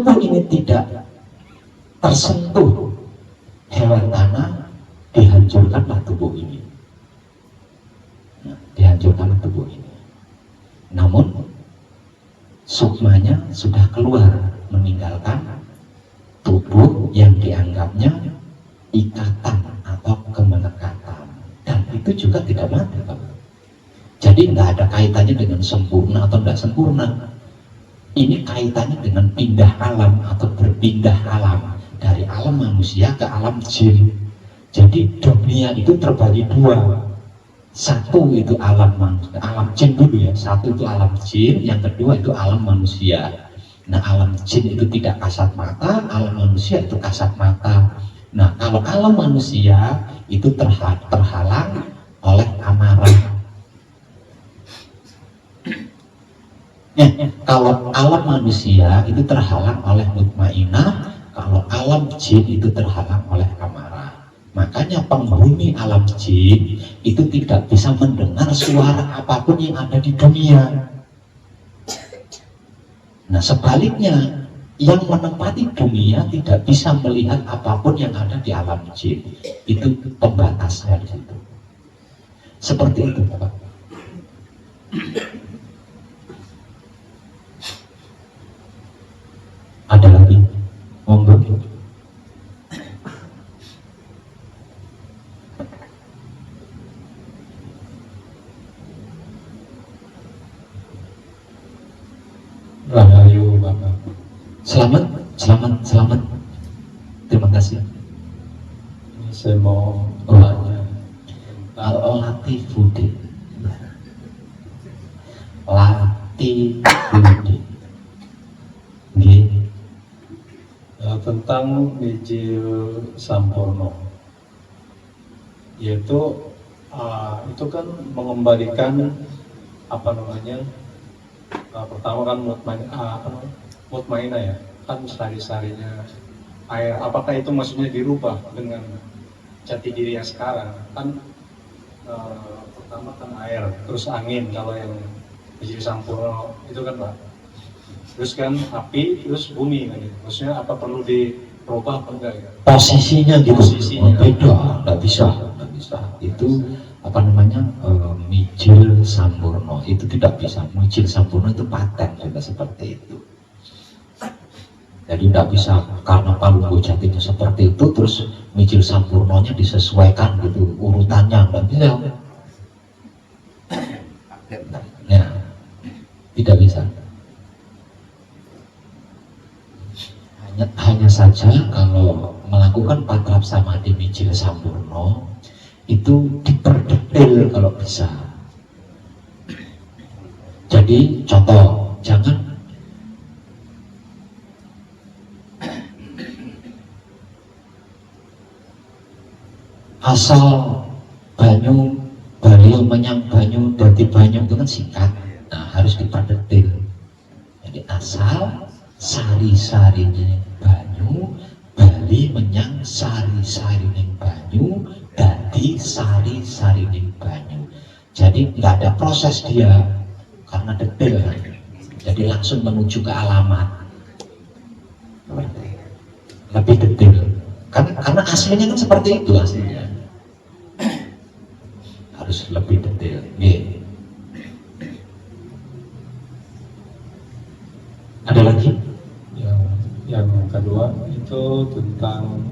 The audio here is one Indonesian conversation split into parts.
Kalaupun ini tidak tersentuh hewan tanah, dihancurkanlah tubuh ini. Nah, dihancurkanlah tubuh ini. Namun sukmanya sudah keluar, meninggalkan tubuh yang dianggapnya ikatan atau kemelekatan, dan itu juga tidak mati, Pak. Jadi nggak ada kaitannya dengan sempurna atau tidak sempurna. Ini kaitannya dengan pindah alam atau berpindah alam dari alam manusia ke alam jin. Jadi dunia itu terbagi dua. Satu itu alam jin dulu ya. Satu itu alam jin, yang kedua itu alam manusia. Nah, alam jin itu tidak kasat mata, alam manusia itu kasat mata. Nah, kalau alam manusia itu terhalang oleh amarah. Kalau alam manusia itu terhalang oleh mutmainah, kalau alam jin itu terhalang oleh amarah. Makanya penghuni alam jin itu tidak bisa mendengar suara apapun yang ada di dunia. Nah, sebaliknya, yang menempati dunia tidak bisa melihat apapun yang ada di alam jin. Itu pembatasnya di situ. Seperti itu, Pak. Ada lagi? Monggo. Rahayu Bapak. Selamat. Terima kasih. Ini saya mau tanya Latifudin. tentang Mijil Sampurno, yaitu itu kan mengembalikan pertama kan mutmainah ya, kan sari-sarinya air. Apakah itu maksudnya dirubah dengan jati diri yang sekarang? Kan pertama kan air, terus angin kalau yang Mijil Sampurno itu kan Pak. Terus kan api, terus bumi kan gitu. Maksudnya apa perlu dirubah apa enggak ya? Posisinya gitu. Beda, nggak bisa. Itu Mijil Sampurno itu tidak bisa. Mijil Sampurno itu paten juga seperti itu. Jadi tidak bisa karena Palunggo Jatinya seperti itu terus Mijil Sampurnonya disesuaikan gitu urutannya, nggak bisa. Ya, tidak bisa. Hanya saja kalau melakukan patrap samadhi Mijil Sampurno itu diperdetail kalau bisa. Jadi contoh, jangan asal banyu baliau menyang banyu dadi banyu itu kan singkat. Nah, harus diperdetail. Jadi asal sari-sarine banyu bali menyang sari-sarine banyu dadi sari-sarine banyu. Jadi nggak ada proses dia karena detail, jadi langsung menuju ke alamat, lebih detail karena aslinya kan seperti itu aslinya, harus lebih detail. Ada lagi? Yang kedua itu tentang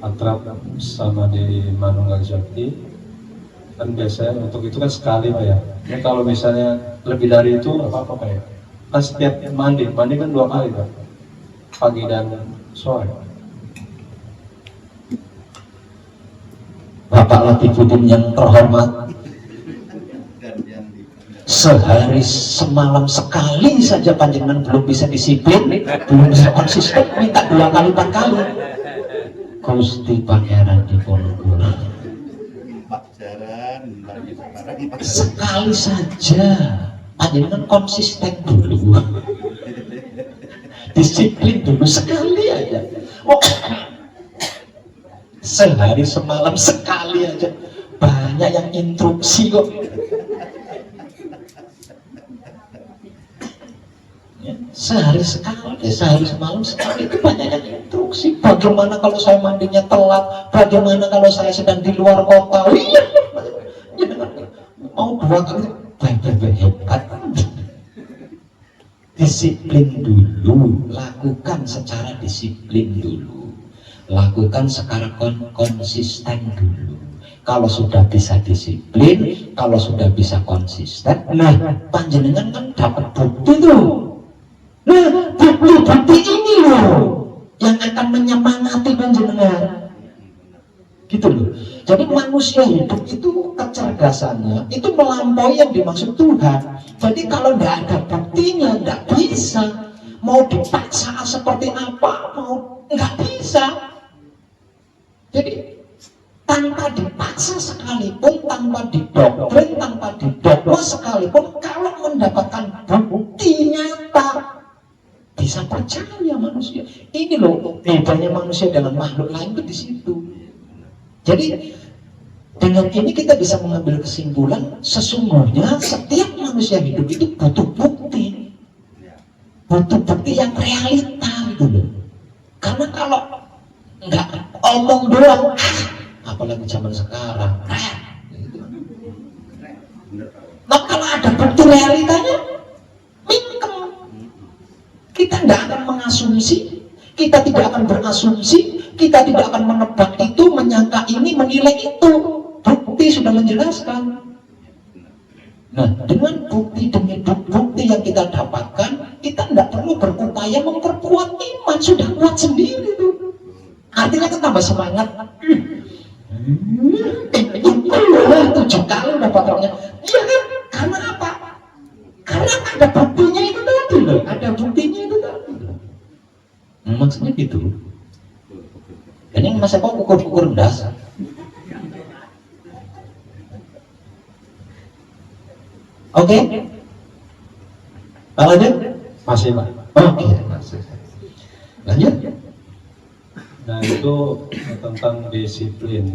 atrap sama di Manunggal Jati. Kan biasanya untuk itu kan sekali Pak ya. Ini kalau misalnya lebih dari itu apa-apa Pak ya? Kan setiap mandi kan 2 kali Pak, pagi dan sore. Bapak Latifudin yang terhormat, sehari semalam sekali saja panjenengan belum bisa disiplin, belum bisa konsisten, minta 2 kali 4 kali. Gusti Pangeran Diponegoro sekali saja panjenengan konsisten dulu, disiplin dulu sekali aja. Sehari semalam sekali aja, banyak yang interupsi kok. Ya, sehari sekali, sehari semalam sekali itu banyak yang instruksi. Bagaimana kalau saya mandinya telat? Bagaimana kalau saya sedang di luar kota? Iya, mau 2 kali, baik hebat. Disiplin dulu, lakukan secara disiplin dulu, lakukan secara konsisten dulu. Kalau sudah bisa disiplin, kalau sudah bisa konsisten, nah panjenengan kan dapat bukti tuh. Nah, bukti-bukti ini loh yang akan menyemangati panjenengan. Gitu loh. Jadi manusia hidup itu kecerdasannya itu melampaui yang dimaksud Tuhan. Jadi kalau tidak ada buktinya, tidak bisa. Mau dipaksa seperti apa, mau nggak bisa. Jadi tanpa dipaksa sekalipun, tanpa didoktrin, tanpa didogma sekalipun, kalau mendapatkan bukti nyata, bisa percaya manusia. Ini loh bedanya manusia dengan makhluk lain itu di situ. Jadi dengan ini kita bisa mengambil kesimpulan sesungguhnya setiap manusia hidup itu butuh bukti, yang realita gitu loh. Karena kalau nggak omong doang, apalagi zaman sekarang, nah kalau ada bukti realitanya, mingkem. Kita tidak akan mengasumsi, kita tidak akan berasumsi, kita tidak akan menebak itu, menyangka ini, menilai itu. Bukti sudah menjelaskan. Nah, dengan bukti demi bukti yang kita dapatkan, kita tidak perlu berupaya memperkuat iman, sudah kuat sendiri tuh. Artinya kita tambah semangat. 7 kali udah patrolnya. Iya kan? Karena apa? Karena ada buktinya itu tadi loh, ada buktinya itu tadi. Maksudnya gitu. Dan yang masa kok ukur dasar. Oke? Lanjut? Masih Pak. Oke, masih. Lanjut? Nah itu tentang disiplin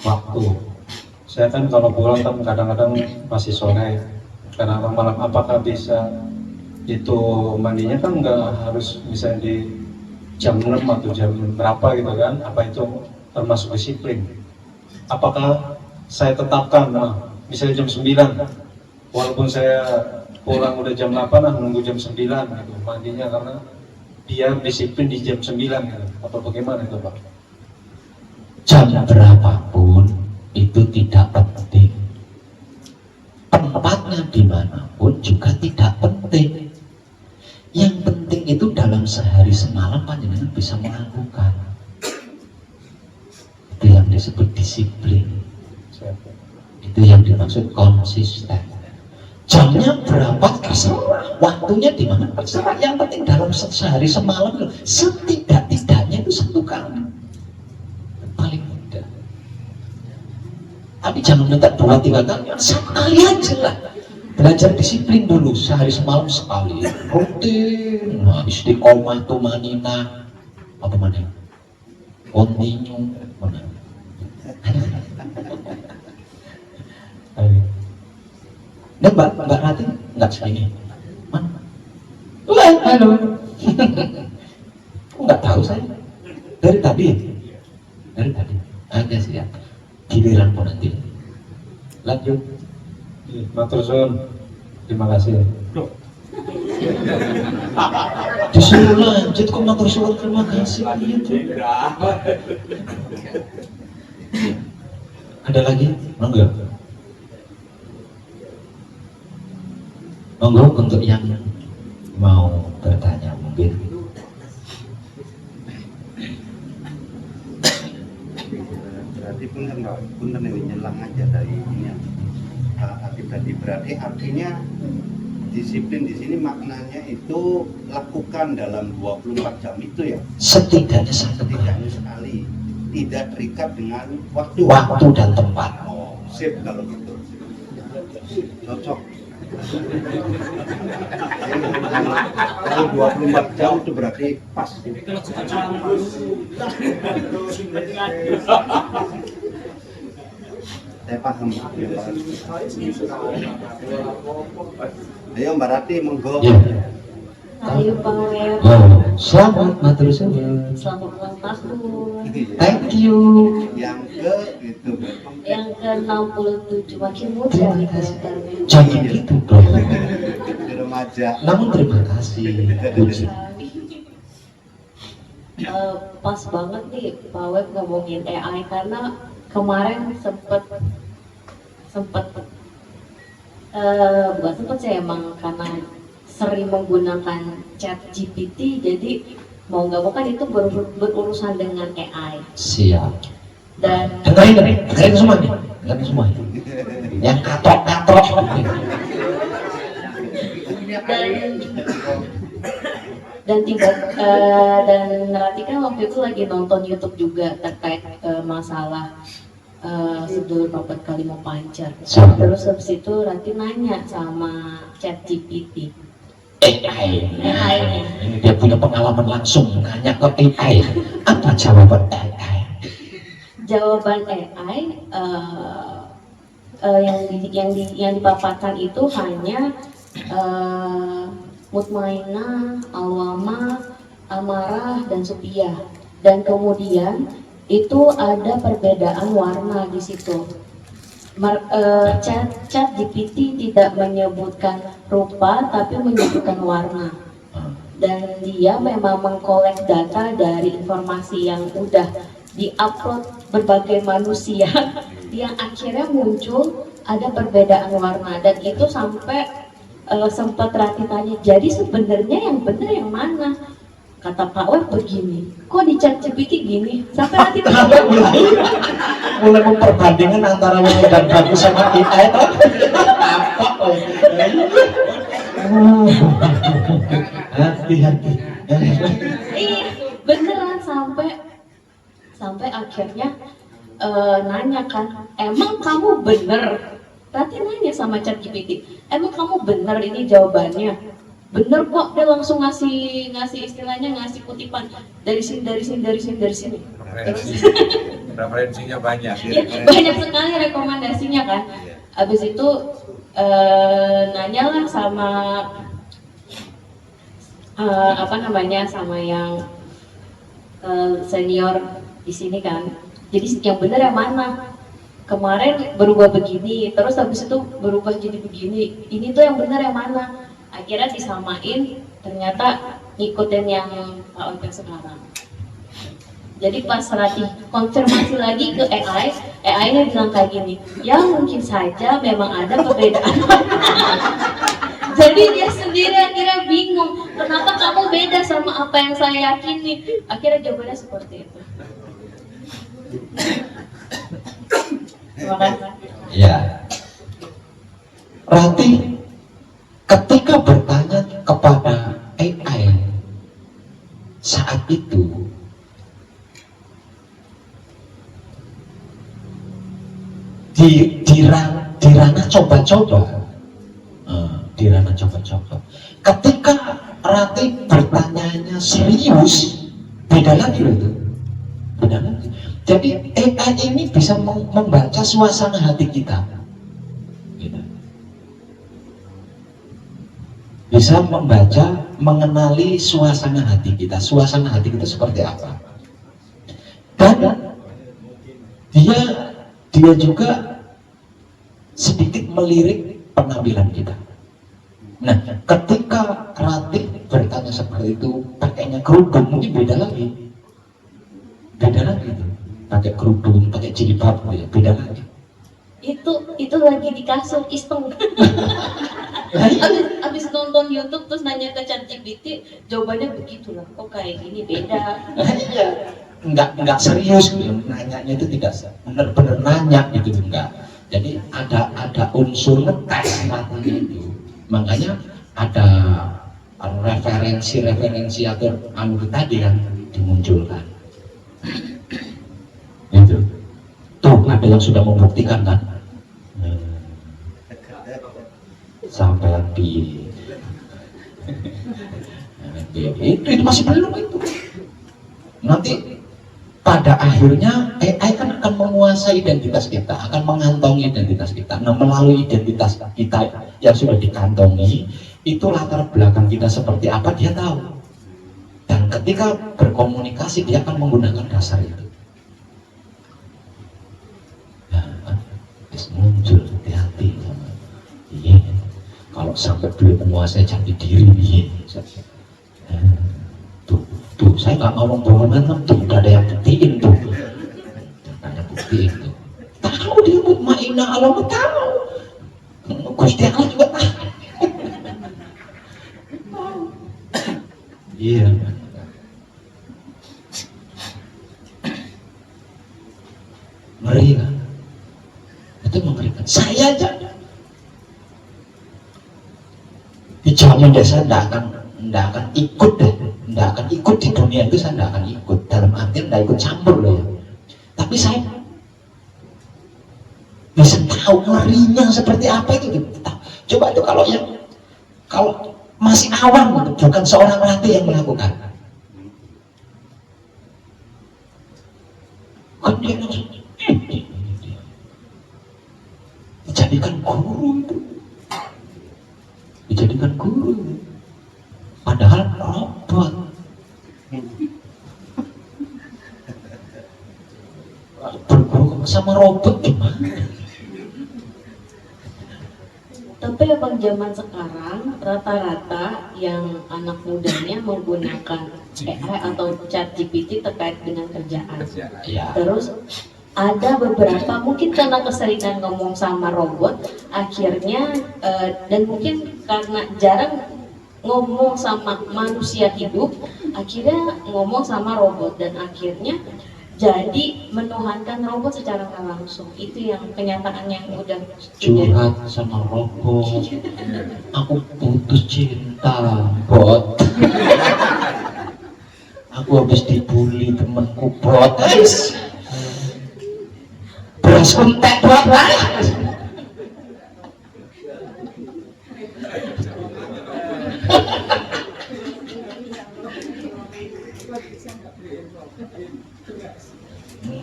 waktu. Saya kan kalau pulang kan kadang-kadang masih sore, kadang-kadang malam. Apakah bisa itu mandinya kan nggak harus misalnya di jam 6 atau jam berapa gitu kan? Apa itu termasuk disiplin? Apakah saya tetapkan, misalnya jam 9, walaupun saya pulang udah jam 8, nunggu jam 9 gitu mandinya karena dia disiplin di jam 9 gitu. Atau bagaimana itu Pak? Jam berapapun itu tidak penting, tempatnya dimanapun juga tidak penting. Yang penting itu dalam sehari semalam panjenengan bisa melakukan. Itu yang disebut disiplin. Itu yang dimaksud konsisten. Jamnya berapa terserah, waktunya di mana terserah. Yang penting dalam sehari semalam setidak-tidaknya itu 1 kali, paling mudah. Tapi jangan minta 2-3 kali, 1 kali aja lah. Belajar disiplin dulu, sehari semalam sekali, rutin. Nah, istiqomah itu manina apa mana? Continue mana? Nah, Mbak Rati nggak segini. Mana? Halo. Nggak tahu saya. Dari tadi. Ada siap. Giliran pun nanti. Lanjut. Matur suwun. Terima kasih. Disuruh lanjut kok matur suwun terima kasih. Ada lagi? Enggak. Monggo untuk yang mau bertanya mungkin. Berarti punten ini nyelang aja dari ini tadi berarti artinya disiplin di sini maknanya itu lakukan dalam 24 jam itu ya. Setidaknya sekali, tidak terikat dengan waktu dan tempat. Oh, sip kalau gitu. Cocok. Kalau 24 jam itu berarti pas. Saya paham. Ayo Mbak Rati, monggo. Ya. Ayo Pak Web, Selamat matur suwun. selamat ulang tahun. Thank you. Yang ke itu Yang ke-67 makin muda nih karakternya. Jangan gitu dong. di remaja. Namun terima kasih. Puji. Pas banget nih Pak Web ngomongin AI karena kemarin sempet bukan sempet sih emang karena sering menggunakan chat GPT, jadi mau nggak mau kan itu berurusan dengan AI Siap. dan Dengerin semua nih. Dengerin semua. Yang katrok-katrok. dan Rati kan waktu itu lagi nonton YouTube juga terkait masalah Sedulur Papat Kali mau Pancer. Siap. Terus habis itu Rati nanya sama ChatGPT. AI. Ini dia punya pengalaman langsung nanya ke AI. Apa jawaban AI? Jawaban AI yang dipaparkan itu hanya mutmainah, awamah, amarah, dan supiyah. Dan kemudian itu ada perbedaan warna di situ. Chat GPT tidak menyebutkan rupa tapi menyebutkan warna, dan dia memang mengkolek data dari informasi yang udah diupload berbagai manusia yang akhirnya muncul ada perbedaan warna, dan itu sampai sempat Rati tanya, jadi sebenarnya yang benar yang mana? Kata Pak Web begini, kok di chat GPT gini? Sampai Rati tanya, Mulai memperbandingkan antara yang dan bagus sama AI itu apa? Hati-hati. iya beneran sampai akhirnya nanya kan, emang kamu bener? Rati nanya sama chat GPT, emang kamu bener ini jawabannya? Bener kok, dia langsung ngasih istilahnya, ngasih kutipan dari sini. Referensinya banyak. Ya, banyak sekali rekomendasinya kan. Habis itu nanyalah sama sama yang senior di sini kan. Jadi yang benar yang mana? Kemarin berubah begini, terus habis itu berubah jadi begini. Ini tuh yang benar yang mana? Akhirnya disamain, ternyata ngikutin yang Pak Open sekarang. Jadi pas Rati konfirmasi lagi ke AI-nya bilang kayak gini, ya mungkin saja memang ada perbedaan. Jadi dia sendiri akhirnya bingung, kenapa kamu beda sama apa yang saya yakini? Akhirnya jawabannya seperti itu. Terima kasih. Ya. Rati ketika bertanya kepada AI saat itu, di ranah coba-coba, ketika Rati bertanyanya serius, beda lagi loh itu, beda lagi. Jadi AI ini bisa membaca suasana hati kita, gitu. Bisa membaca, mengenali suasana hati kita seperti apa, dan dia juga sedikit melirik penampilan kita. Nah, ketika Rati bertanya seperti itu, pakainya kerudung mungkin beda lagi tuh. Pakai kerudung, pakai jilbab, ya beda lagi. Itu lagi di kasur iseng. abis nonton YouTube terus nanya ke ChatGPT, jawabannya begitu lah. Kok kayak gini beda? Enggak serius gitu. Nanyanya itu tidak benar-benar nanya gitu, enggak. Jadi ada unsur ngetes matanya itu. Makanya ada referensi atau tadi kan dimunculkan. Itu tuh ada yang sudah membuktikan kan, sampai itu masih belum itu. Nanti pada akhirnya AI kan akan menguasai menguasai identitas kita, akan mengantongi identitas kita. Nah, melalui identitas kita yang sudah dikantongi, itu latar belakang kita seperti apa dia tahu. Dan ketika berkomunikasi dia akan menggunakan dasar itu. Nah, muncul hati-hati. Iya. Kalau sampai belum menguasai jati diri, iya. Tuh, saya nggak ngomong bohongan, tuh udah ada yang buktiin tuh. Ada buktiin tuh. Tahu dia mutmainah Allah tahu. Gusti Allah juga tahu. Iya. Ngeri kan? Itu mengerikan. Saya aja dijamin deh, saya tidak akan ikut deh, tidak akan ikut di dunia itu, saya tidak akan ikut. Dalam arti tidak ikut campur loh ya. Tapi saya bisa tahu ngerinya seperti apa itu. Coba itu kalau masih awam, bukan seorang latih yang melakukan. Kan dia langsung dijadikan guru itu, dijadikan guru. Padahal robot. Berguru sama robot gimana? Tapi abang zaman sekarang rata-rata yang anak mudanya menggunakan AI atau ChatGPT terkait dengan kerjaan. Ya. Terus ada beberapa mungkin karena keseringan ngomong sama robot, akhirnya dan mungkin karena jarang ngomong sama manusia hidup, akhirnya ngomong sama robot dan akhirnya jadi menuhankan robot secara nggak langsung. Itu yang kenyataan yang udah Curhat sama robot. Aku putus cinta, bot. Aku habis dibully temanku, bot. Beras kuntek, bot.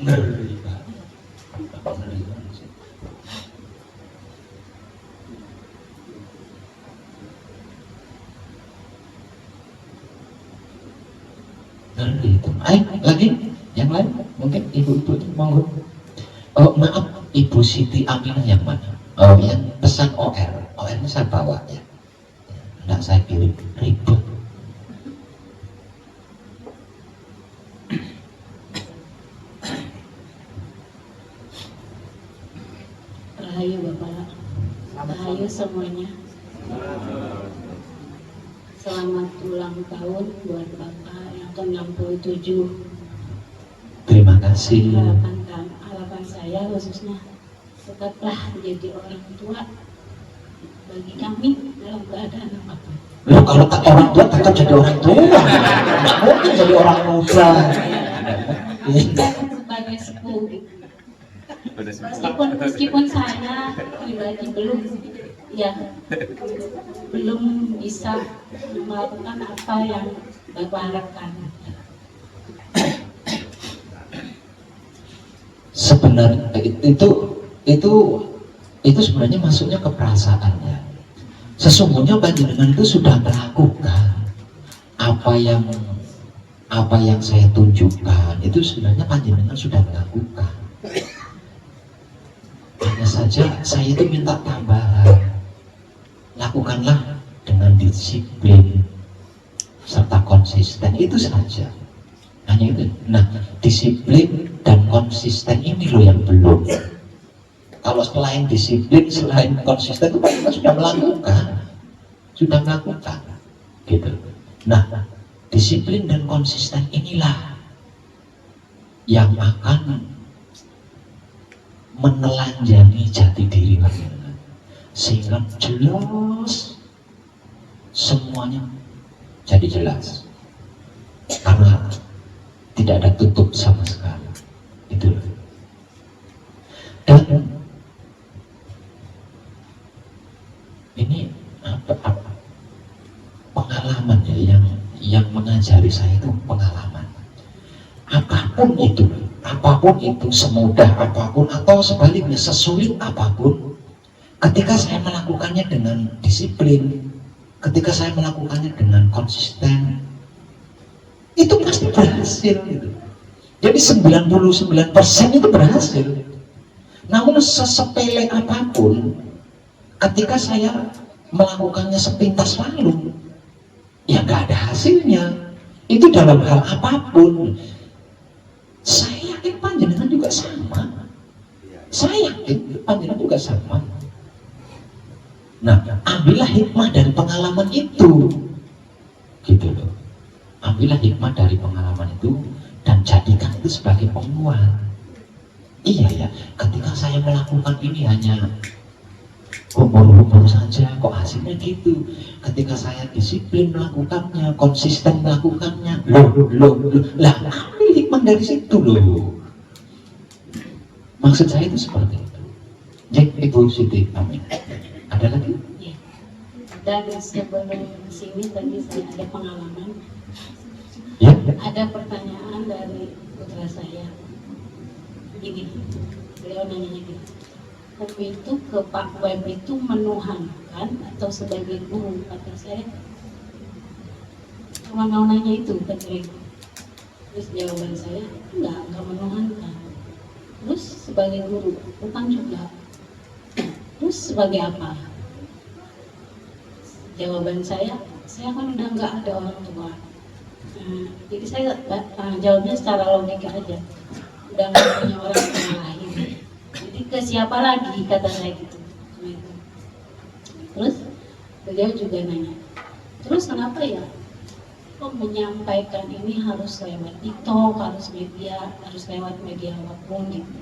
Ngeri banget. Ngeri itu. Ayo lagi yang lain, mungkin ibu-ibu itu monggo. Oh maaf, Ibu Siti Aminah yang mana? Oh yang pesan OR, OR-nya saya bawa ya. Enggak saya pilih, ribut. Rahayu Bapak, rahayu semuanya. Selamat ulang tahun buat Bapak yang ke-67. Terima kasih. Harapan saya khususnya tetaplah menjadi orang tua bagi kami dalam keadaan apapun. Loh, kalau tak orang tua tetap jadi orang tua, nggak mungkin jadi orang muda. Sebagai sepuh, meskipun saya pribadi belum bisa melakukan apa yang Bapak harapkan. Sebenarnya itu sebenarnya masuknya ke perasaannya. Sesungguhnya panjenengan itu sudah melakukan apa yang saya tunjukkan, itu sebenarnya panjenengan sudah melakukan. Hanya saja saya itu minta tambahan, lakukanlah dengan disiplin serta konsisten, itu saja. Hanya itu. Nah, disiplin dan konsisten ini loh yang belum. Kalau selain disiplin, selain konsisten itu kita sudah melakukan, gitu. Nah, disiplin dan konsisten inilah yang akan menelanjangi jati diri kalian, sehingga jelas semuanya jadi jelas, karena tidak ada tutup sama sekali. Itu. Dan ini pengalaman ya yang mengajari saya itu pengalaman. Apapun itu, apapun itu, semudah apapun atau sebaliknya sesulit apapun, ketika saya melakukannya dengan disiplin, ketika saya melakukannya dengan konsisten, itu pasti berhasil gitu. Jadi 99% itu berhasil. Namun sesepele apapun, ketika saya melakukannya sepintas lalu, ya nggak ada hasilnya. Itu dalam hal apapun. Saya yakin panjenengan juga sama. Saya yakin panjenengan juga sama. Nah, ambillah hikmah dari pengalaman itu, gitu loh. Ambillah hikmah dari pengalaman itu dan jadikan itu sebagai penguat. Iya ya, ketika saya melakukan ini hanya umur-umur saja, kok hasilnya gitu. Ketika saya disiplin melakukannya, konsisten melakukannya, lah ambil hikmah dari situ loh. Maksud saya itu seperti itu. Jadi Ibu Siti, amin. Ada lagi? Ya. Dan sebelum sini tadi saya ada pengalaman. Ya. Ada pertanyaan dari putra saya. Gini, beliau nanya gini. Umi itu ke Pak Web itu menuhankan atau sebagai guru? Kata saya, cuma mau nanya itu kata beliau. Terus jawaban saya, enggak menuhankan. Terus sebagai guru, bukan juga. Terus sebagai apa? Jawaban saya kan udah nggak ada orang tua. Jadi saya jawabnya secara logika aja. Udah nggak punya orang tua lain. Jadi ke siapa lagi, kata saya gitu. Terus beliau juga nanya, terus kenapa ya kok menyampaikan ini harus lewat TikTok, harus lewat media apapun gitu.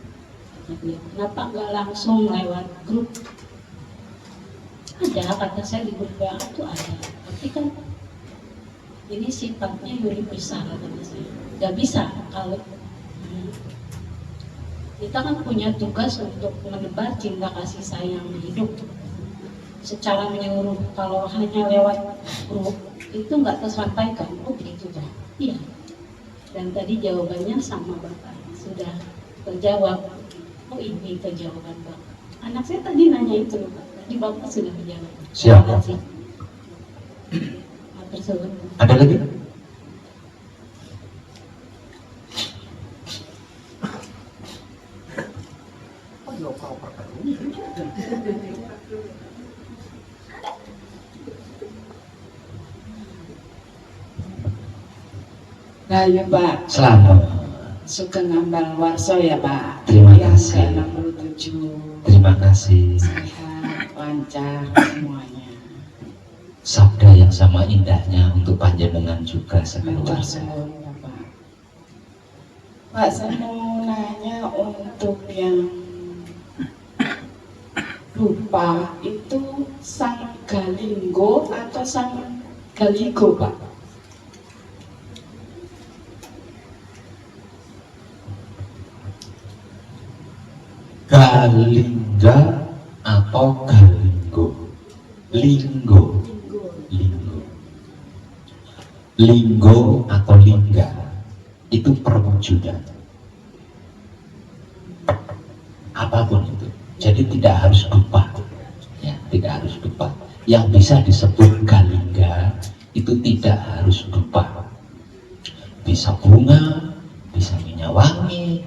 Kenapa nggak langsung lewat grup? Ada, kata saya di grup WA itu ada, tapi kan ini sifatnya universal, kata saya. Nggak bisa kalau kita kan punya tugas untuk menebar cinta kasih sayang di hidup secara menyeluruh. Kalau hanya lewat grup itu nggak tersampaikan. Oh begitu kan? Iya. Dan tadi jawabannya sama Bapak sudah terjawab. Oh ini jawaban Bapak. Anak saya tadi nanya itu Bapak. Tadi Bapak sudah menjawab. Siap. Terima kasih. Matur suwun. Ada lagi? Nah ya Pak, Selamat. Sugeng Ambal Warso ya Pak. Terima Yang kasih. ke-67. Terima kasih. Sehat, lancar semuanya. Sabda yang sama indahnya untuk panjenengan juga Matur sekeluarga. suwun ya Pak. Pak, saya mau nanya untuk yang lupa itu sang galinggo atau sang galigo Pak? Galingga atau galinggo? Linggo. Linggo atau lingga itu perwujudan apapun itu. Jadi tidak harus dupa, ya, tidak harus dupa. Yang bisa disebut galingga itu tidak harus dupa. Bisa bunga, bisa minyak wangi,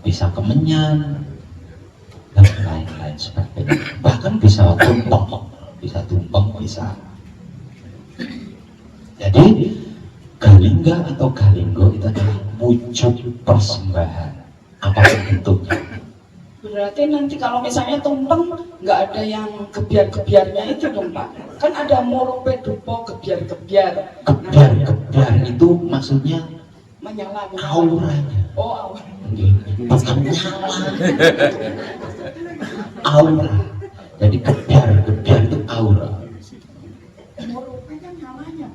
bisa kemenyan, dan lain-lain sebagainya. Bahkan bisa tumpeng, bisa. Jadi galingga atau galinggo itu adalah wujud persembahan apapun bentuknya. Berarti nanti kalau misalnya tumpeng nggak ada yang gebiar-gebiarnya itu dong Pak? Kan ada morope dupo gebiar-gebiar. Gebiar itu maksudnya Menyala. auranya. Oh aura. Bukan nyala. Aura. Jadi gebiar itu aura. Morope kan nyalanya.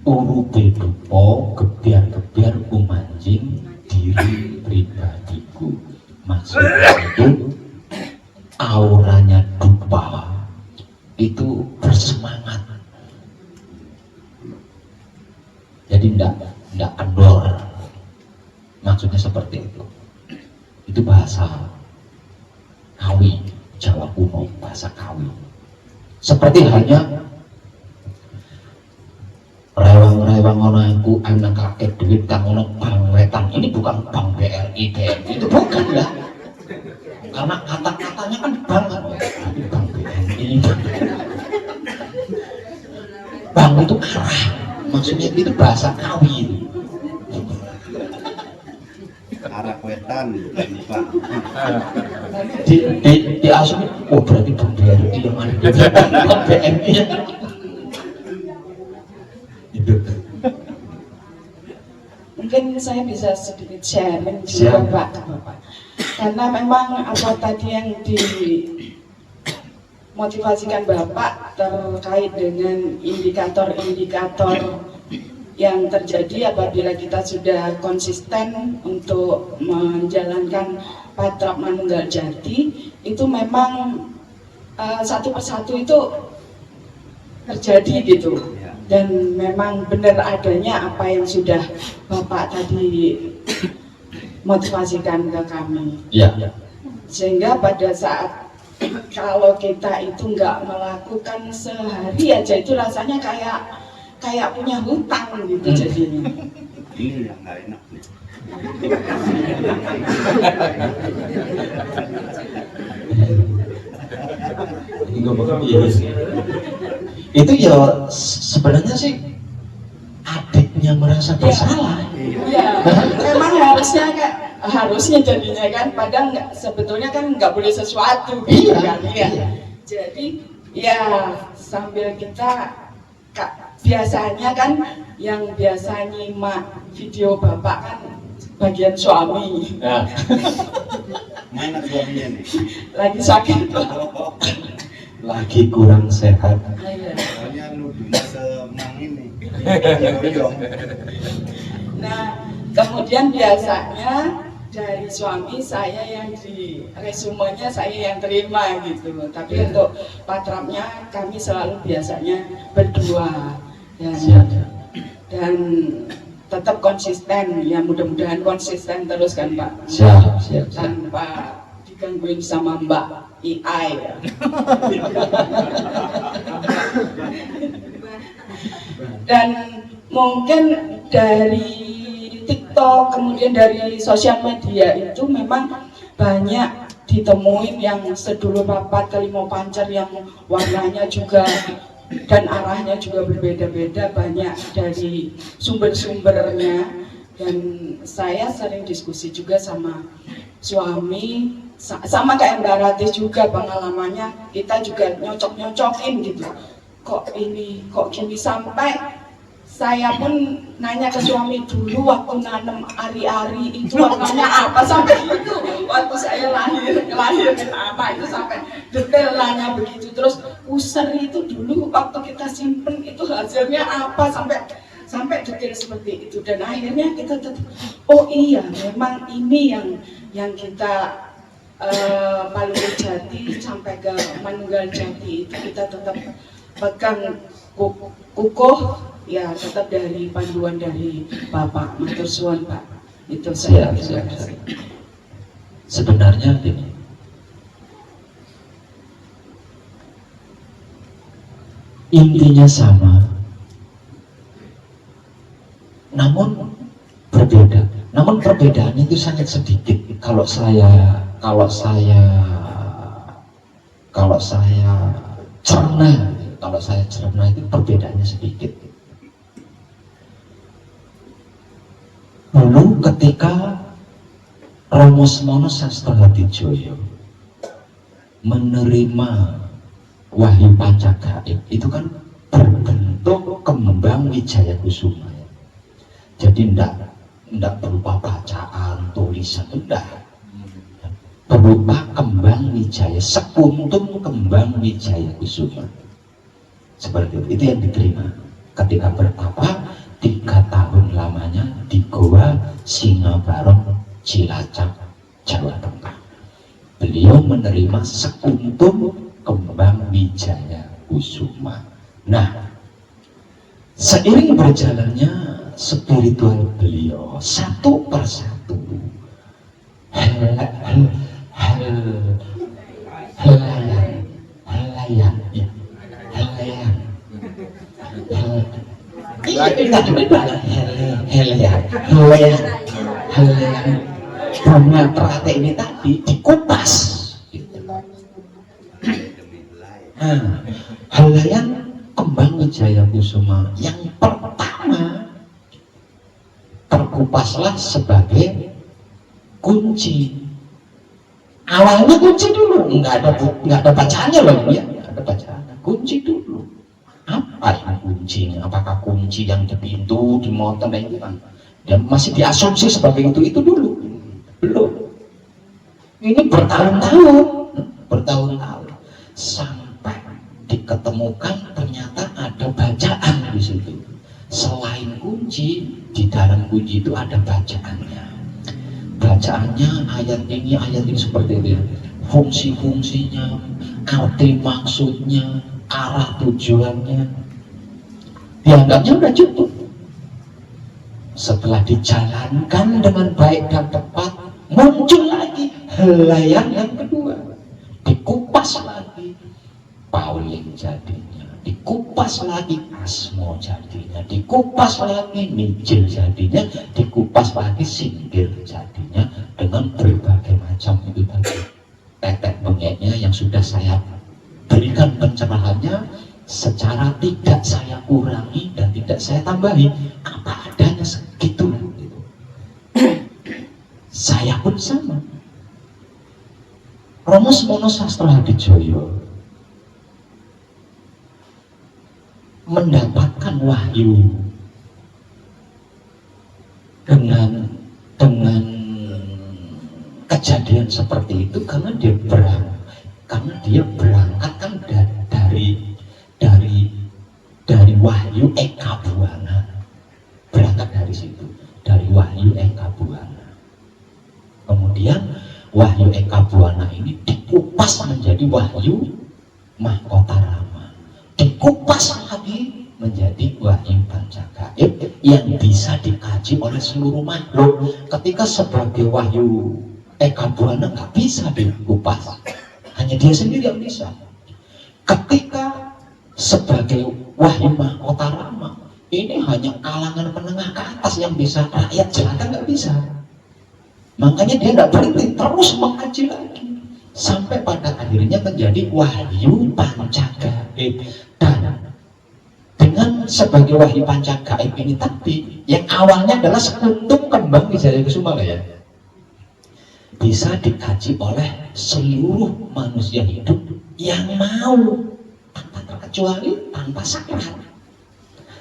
Urute dupo gebiar kumanjing diri pribadiku. Maksudnya itu auranya dupa itu bersemangat kuno, bahasa Kawi. Seperti halnya rewang-rewang ono aku anak kakek duit kang ono bank wetan. Ini bukan bank BRI, BNI, itu bukan lah. Karena kata-katanya kan bank, tapi bank BNI. Bank itu arah, maksudnya itu bahasa Kawi itu. arah wetan bukan Pak. Di asumsi, oh berarti bank BRI yang ada di bank BNI ya. Itu. Mungkin saya bisa sedikit sharing juga Siap. Pak ke Bapak. Karena memang apa tadi yang dimotivasikan Bapak terkait dengan indikator-indikator yang terjadi apabila kita sudah konsisten untuk menjalankan Patrap Manunggal Jati, itu memang satu persatu itu terjadi gitu. Dan memang benar adanya apa yang sudah Bapak tadi motivasikan ke kami. Ya. Sehingga pada saat kalau kita itu nggak melakukan sehari aja itu rasanya kayak punya hutang gitu jadinya. Ini yang nggak enak nih. Itu ya sebenarnya sih adiknya merasa bersalah. Iya, memang harusnya jadinya kan, padahal sebetulnya kan nggak boleh sesuatu gitu kan. Iya. Jadi ya sambil kita biasanya kan yang biasa nyimak video Bapak kan bagian suami. Ya. Mana suaminya nih? Lagi sakit. Lagi kurang sehat. Soalnya nuduhnya semang ini. Yoyong. Nah, kemudian biasanya dari suami saya yang di resumenya saya yang terima gitu. Tapi untuk patrapnya kami selalu biasanya berdua dan tetap konsisten. Ya mudah-mudahan konsisten terus kan Pak. Siap. Tanpa digangguin sama Mbak AI ya. Dan mungkin dari TikTok, kemudian dari sosial media itu memang banyak ditemuin yang sedulur papat kelima pancer yang warnanya juga dan arahnya juga berbeda-beda, banyak dari sumber-sumbernya. Dan saya sering diskusi juga sama suami, sama kayak Mbak Ratih juga pengalamannya, kita juga nyocok-nyocokin gitu. Kok gini sampai saya pun nanya ke suami dulu waktu nanam ari-ari itu warnanya apa sampai itu waktu saya lahirin apa itu sampai detailnya begitu, terus user itu dulu waktu kita simpen itu hasilnya apa sampai detail seperti itu. Dan akhirnya kita tetap oh iya memang ini yang kita Manunggal Jati sampai ke Manunggal Jati itu kita tetap pegang kukuh ya, tetap dari panduan dari Bapak. Matur suwun Pak. Itu saya. Siap. Sebenarnya gini, intinya sama, namun berbeda. Namun perbedaannya itu sangat sedikit. Kalau saya cerna itu perbedaannya sedikit. Dulu ketika Romo Smono Sastra Hadijoyo menerima Wahyu Pancagaib itu kan berbentuk kembang Wijaya Kusuma. Jadi enggak berupa bacaan, tulisan, enggak. Berupa kembang Wijaya, sekuntum kembang Wijaya Kusuma. Seperti itu yang diterima ketika bertapa 3 tahun lamanya di Goa Singabarong, Cilacap, Jawa Tengah. Beliau menerima sekuntum kembang Wijaya Kusuma. Nah, seiring berjalannya spiritual beliau satu persatu helayan helayan ya, helayan. Helayan bunga teratai ini tadi dikupas gitu. Helayan kembang Wijaya Kusuma yang pertama terkupaslah sebagai kunci. Awalnya kunci dulu, nggak ada bacaannya loh ya, nggak ada bacaannya, kunci dulu. Apa yang kuncinya? Apakah kunci yang di pintu, di motor dan itu kan? Dan masih diasumsi sebagai itu dulu, belum. Ini bertahun-tahun sampai diketemukan ternyata ada bacaan di situ. Selain kunci, di dalam kunci itu ada bacaannya. Bacaannya ayat ini seperti itu ya. Fungsi-fungsinya, arti maksudnya, arah tujuannya, dianggapnya udah cukup. Setelah dijalankan dengan baik dan tepat, muncul lagi helayan yang kedua, dikupas lagi Pauling jadinya, dikupas lagi Asmo jadinya, dikupas lagi Mijil jadinya, dikupas lagi Singgir jadinya, dengan berbagai macam itu tadi tetek bengeknya yang sudah saya berikan pencerahannya secara tidak saya kurangi dan tidak saya tambahi, apa adanya segitu. Saya pun sama. Romo Semono Sastro Hadijoyo mendapatkan wahyu dengan kejadian seperti itu karena dia berangkat kan dari wahyu Eka Buana, berangkat dari situ, dari wahyu Eka Buana. Kemudian wahyu Eka Buana ini dikupas menjadi wahyu Mahkota Rama, dikupas lagi menjadi wahyu Pancagaib yang bisa dikaji oleh seluruh makhluk. Ketika sebagai wahyu Eka Buana nggak bisa dikupas, hanya dia sendiri yang bisa. Ketika sebagai wahyu Mahkota Rama, ini hanya kalangan menengah ke atas yang bisa, rakyat jelata nggak bisa. Makanya dia nggak berhenti, terus mengkaji lagi sampai pada akhirnya menjadi wahyu Pancagaib. Dan dengan sebagai wahyu Pancagaib ini tadi, yang awalnya adalah sekuntum kembang Wijaya Kusuma ya, bisa dikaji oleh seluruh manusia hidup yang mau, tanpa terkecuali, tanpa syarat.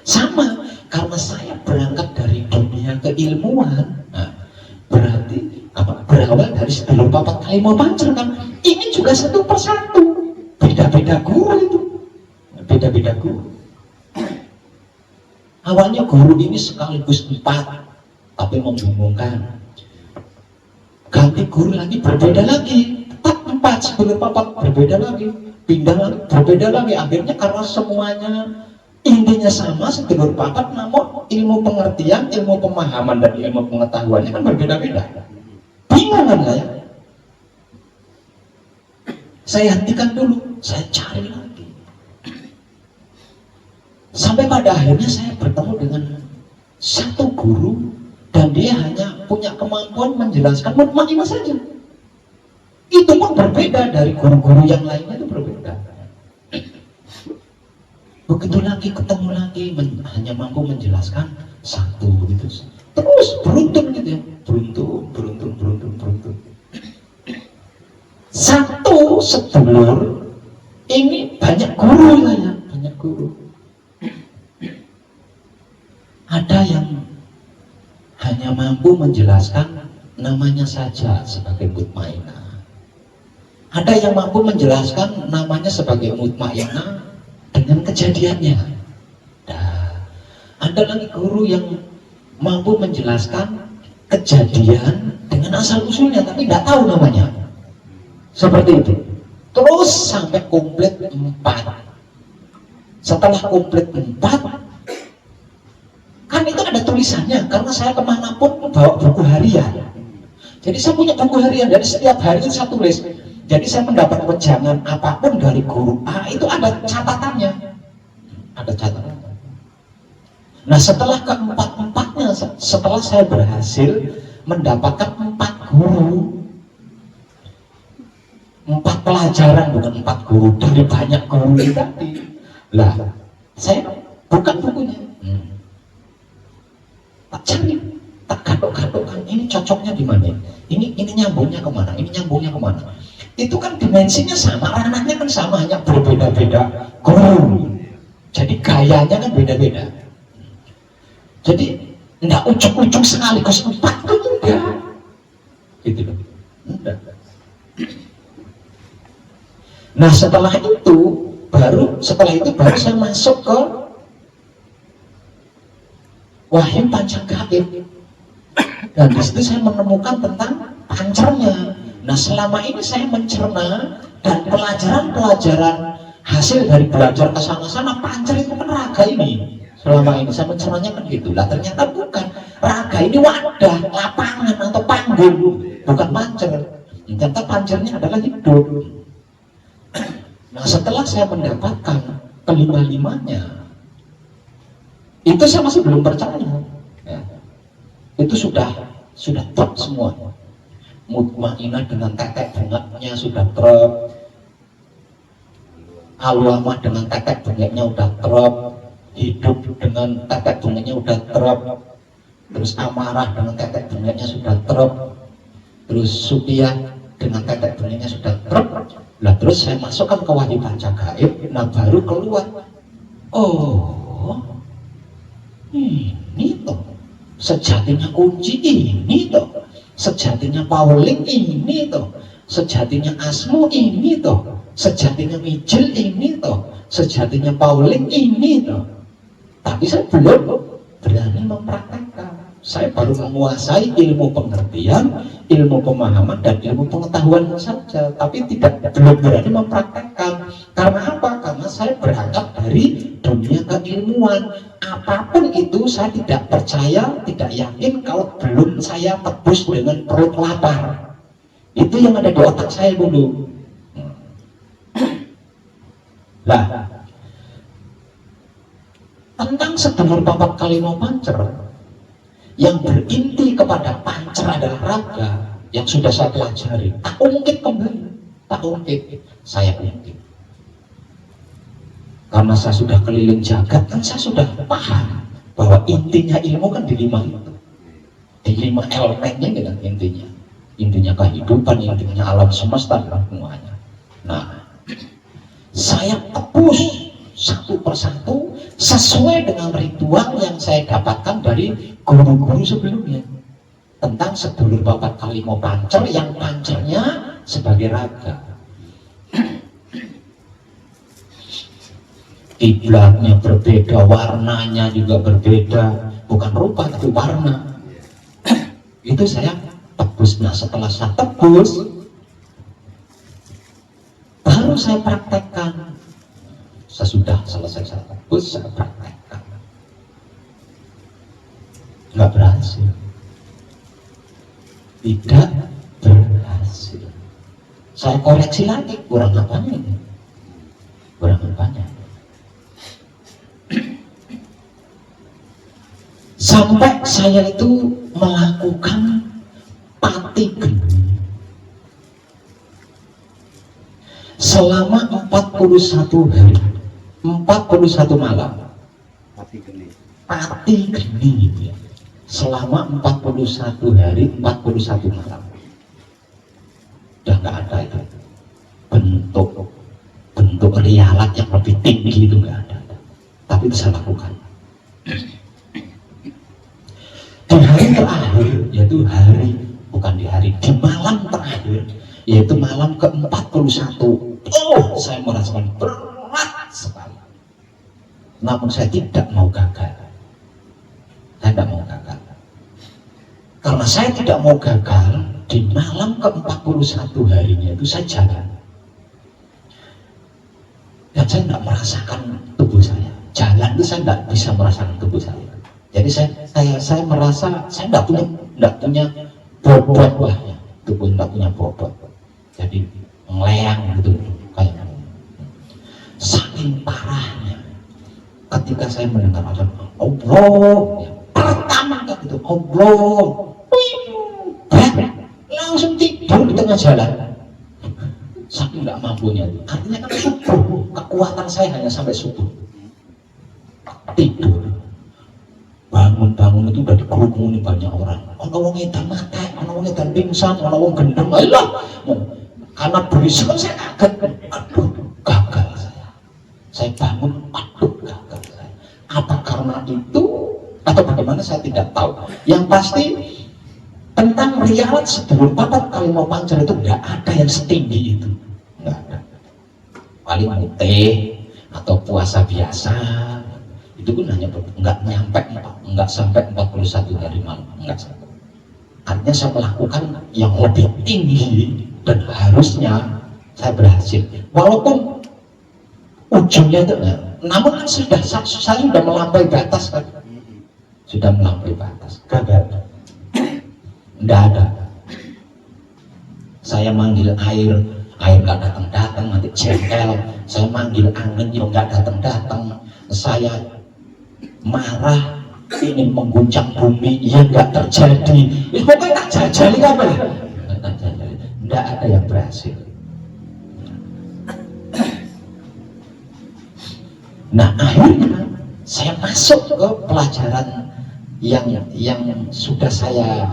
Sama, karena saya berangkat dari dunia keilmuan, berarti berawal dari sedulur papat Kalimo Pancer kan, ini juga satu persatu, beda-beda guru itu, beda-beda guru. Awalnya guru ini sekaligus 4, tapi membingungkan. Ganti guru lagi, berbeda lagi, tetap 4, sedulur papat berbeda lagi, pindah lagi, berbeda lagi. Akhirnya karena semuanya intinya sama, sedulur papat, namun ilmu pengertian, ilmu pemahaman dan ilmu pengetahuannya kan berbeda-beda. Bingung kan saya? Saya hentikan dulu, saya cari lagi. Sampai pada akhirnya saya bertemu dengan satu guru dan dia hanya punya kemampuan menjelaskan mutmainah saja. Itu pun berbeda dari guru-guru yang lainnya, itu berbeda. Begitu lagi ketemu lagi hanya mampu menjelaskan satu gitu, terus beruntun gitu ya, beruntun. Satu sedulur ini banyak guru lah ya, banyak guru. Ada yang hanya mampu menjelaskan namanya saja sebagai mutmainah. Ada yang mampu menjelaskan namanya sebagai mutmainah dengan kejadiannya. Nah, ada lagi guru yang mampu menjelaskan kejadian dengan asal usulnya tapi nggak tahu namanya. Seperti itu. Terus sampai komplit 4. Setelah komplit 4, kan itu ada tulisannya, karena saya kemanapun bawa buku harian. Jadi saya punya buku harian, dari setiap hari itu saya tulis Jadi saya mendapat wejangan apapun dari guru A itu ada catatannya, ada catatannya. Nah setelah keempat-empatnya, setelah saya berhasil mendapatkan 4 guru, 4 pelajaran, bukan 4 guru, dari banyak guru tadi. Lah saya buka bukunya, tak cari, tak gadok-gadokkan, ini cocoknya di mana, ini nyambungnya kemana, ini nyambungnya kemana. Itu kan dimensinya sama, ranahnya kan sama, hanya berbeda-beda guru. Jadi gayanya kan beda-beda. Jadi enggak ujuk-ujuk sekaligus 4 kan enggak. Gitu loh. Enggak. Nah setelah itu baru saya masuk ke Wahyu Pancagaib. Dan di situ saya menemukan tentang pancernya. Nah selama ini saya mencerna dan pelajaran-pelajaran hasil dari belajar ke sana-sana, pancer itu kan raga ini. Selama ini saya mencernanya kan gitu. Lah ternyata bukan, raga ini wadah, lapangan atau panggung, bukan pancer. Ternyata pancernya adalah hidup. Nah setelah saya mendapatkan kelima-limanya, itu saya masih belum percaya. Ya. Itu sudah top semua. Mutmainah dengan tetek bengeknya sudah drop, Alwamah dengan tetek bengeknya udah drop, hidup dengan tetek bengeknya udah drop, terus amarah dengan tetek bengeknya sudah drop, terus Supiah dengan tetek bengeknya sudah drop. Lah terus saya masukkan ke Wahyu Pancagaib. Nah baru keluar, oh ini toh sejatinya kunci, ini toh sejatinya Pauling, ini toh sejatinya Asmo, ini toh sejatinya Mijil, ini toh sejatinya Pauling, ini toh. Tapi saya belum berani mempraktekkan. Saya baru menguasai ilmu pengertian, ilmu pemahaman, dan ilmu pengetahuan saja, tapi belum berani mempraktekkan. Karena apa? Karena saya berangkat dari dunia keilmuan. Apapun itu saya tidak percaya, tidak yakin kalau belum saya tebus dengan perut lapar. Itu yang ada di otak saya dulu. Lah, tentang sedulur papat kalimo pancer yang berinti kepada pancer adalah raga yang sudah saya pelajari, tak ungkit kembali, tak ungkit, saya ungkit. Karena saya sudah keliling jagat, kan saya sudah paham bahwa intinya ilmu kan di 5 itu, di 5 elemennya dengan intinya kehidupan, intinya alam semesta dan semuanya. Nah, saya tebus satu persatu sesuai dengan ritual yang saya dapatkan dari guru-guru sebelumnya tentang sedulur papat kalimo pancer yang pancernya sebagai raga. Kiblatnya berbeda, warnanya juga berbeda, bukan rupa tapi warna. Itu saya tebus. Nah setelah saya tebus, baru saya praktekkan. Sesudah selesai saya tebus, saya praktekkan. Nggak berhasil. Tidak berhasil. Saya koreksi lagi, kurang apanya ini? Kurang apanya? Sampai saya itu melakukan pati geni selama 41 hari, 41 malam. Pati geni. Pati geni ya. Selama 41 hari, 41 malam. Udah nggak ada itu bentuk rialat yang lebih tinggi, itu nggak ada. Tapi bisa lakukan. Di hari terakhir, yaitu di malam terakhir, yaitu malam ke-41, saya merasakan berat sekali. Namun saya tidak mau gagal. Saya tidak mau gagal. Karena saya tidak mau gagal, di malam ke-41 harinya itu saya jalan. Dan saya tidak merasakan tubuh saya. Jalan itu saya tidak bisa merasakan tubuh saya. Jadi saya merasa saya tidak punya bobot lah ya. Tubuh tidak punya bobot. Jadi ngeleang gitu kayak saking parahnya ketika saya mendengar azan Allah ya, pertama kali itu Allah langsung tidur di tengah jalan saking nggak mampunya. Artinya kan subuh, kekuatan saya hanya sampai subuh. Tidur bangun itu udah dikerumuni banyak orang. Ono wong edan mate, ono wong edan pingsan, ono wong gendeng. Ayolah, karena berisik kan saya kaget. Aduh, gagal saya. Saya bangun, aduh gagal saya. Apa karena itu atau bagaimana saya tidak tahu. Yang pasti tentang rialat sebelum papat kali mau pancar itu nggak ada yang setinggi itu, nggak ada. Paling mutih atau puasa biasa itu pun hanya nggak sampai 41 hari malam, nggak sampai. Artinya saya melakukan yang lebih tinggi dan harusnya saya berhasil walaupun ujungnya itu namun kan saya sudah melampaui batas kan, sudah melampaui batas, gagal. Nggak ada. Saya manggil air nggak datang nanti jengkel. Saya manggil angin yang nggak datang. Saya marah ingin mengguncang bumi, ya nggak terjadi. Pokoknya tak jajali apa ya? Nggak ada yang berhasil. Nah akhirnya saya masuk ke pelajaran yang sudah saya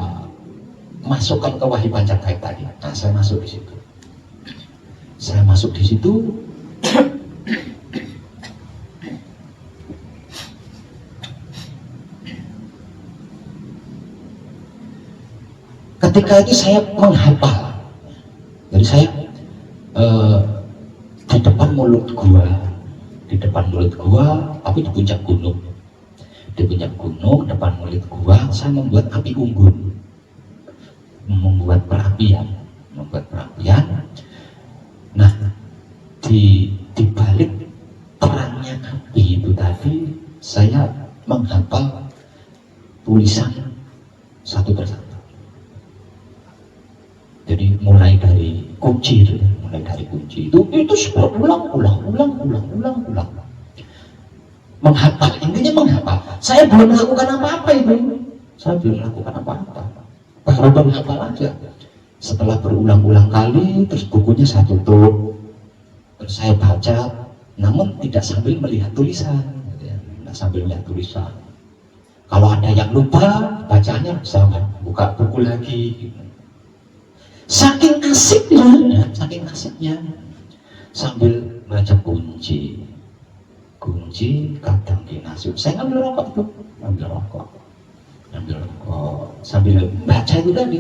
masukkan ke Wahyu Panjangkait tadi. Nah, saya masuk di situ. Ketika itu saya menghafal. Jadi saya di depan mulut gua, tapi di puncak gunung. Di puncak gunung, depan mulut gua, saya membuat api unggun. Membuat perapian. Nah, di balik terangnya api itu tadi saya menghafal tulisan satu persatu. Jadi mulai dari kunci itu berulang-ulang. Menghafal, intinya menghafal. Saya belum melakukan apa-apa itu. Baru menghafal aja. Setelah berulang-ulang kali, terus bukunya saya tutup, terus saya baca, namun tidak sambil melihat tulisan. Kalau ada yang lupa bacanya, bisa buka buku lagi. Saking asiknya, sambil baca kunci kadang dinasib. Saya ngambil rokok sambil baca itu tadi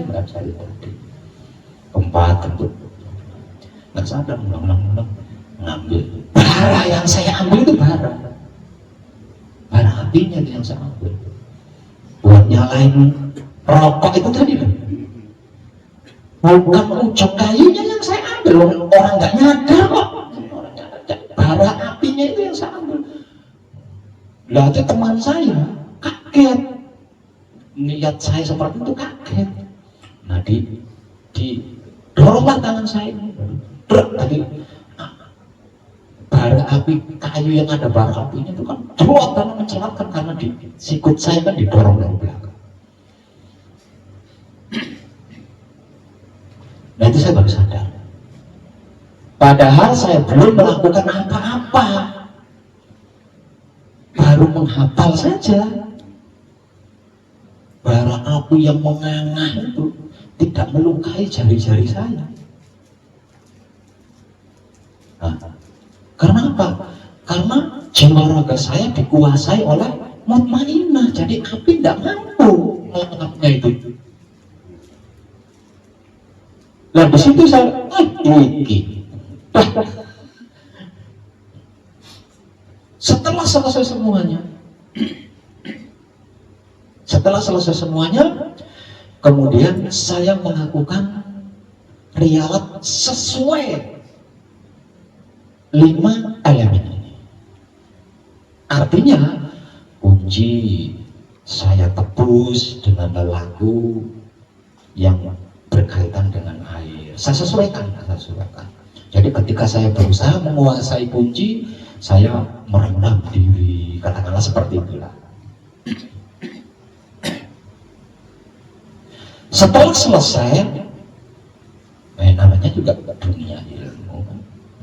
keempat tentu nggak sadar ulang ngambil bara yang saya ambil itu bara apinya itu yang saya ambil buat nyalain rokok itu tadi kan bukan ujung kayunya yang saya ambil, orang nggak nyadar kok bara apinya itu yang saya ambil. Lah itu teman saya kaget, niat saya seperti itu kaget. Nah di doronglah tangan saya ini tadi bara api kayu yang ada bara apinya itu kan drop karena mencelatkan karena di sikut saya kan didorong dari belakang. Nah itu saya baru sadar. Padahal saya belum melakukan apa-apa, baru menghafal saja. Bara api yang menganga itu tidak melukai jari-jari saya. Nah, karena apa? Karena jiwa raga saya dikuasai oleh mutmainnah, jadi api tidak mampu melakukannya itu. Nah di situ saya setelah selesai semuanya, kemudian saya melakukan rialat sesuai 5 elemen ini. Artinya kunci saya tebus dengan lagu yang berkaitan dengan air. Saya sesuaikan. Jadi ketika saya berusaha menguasai kunci, saya merendam diri, katakanlah seperti itulah. Setelah selesai, namanya juga dunia ilmu,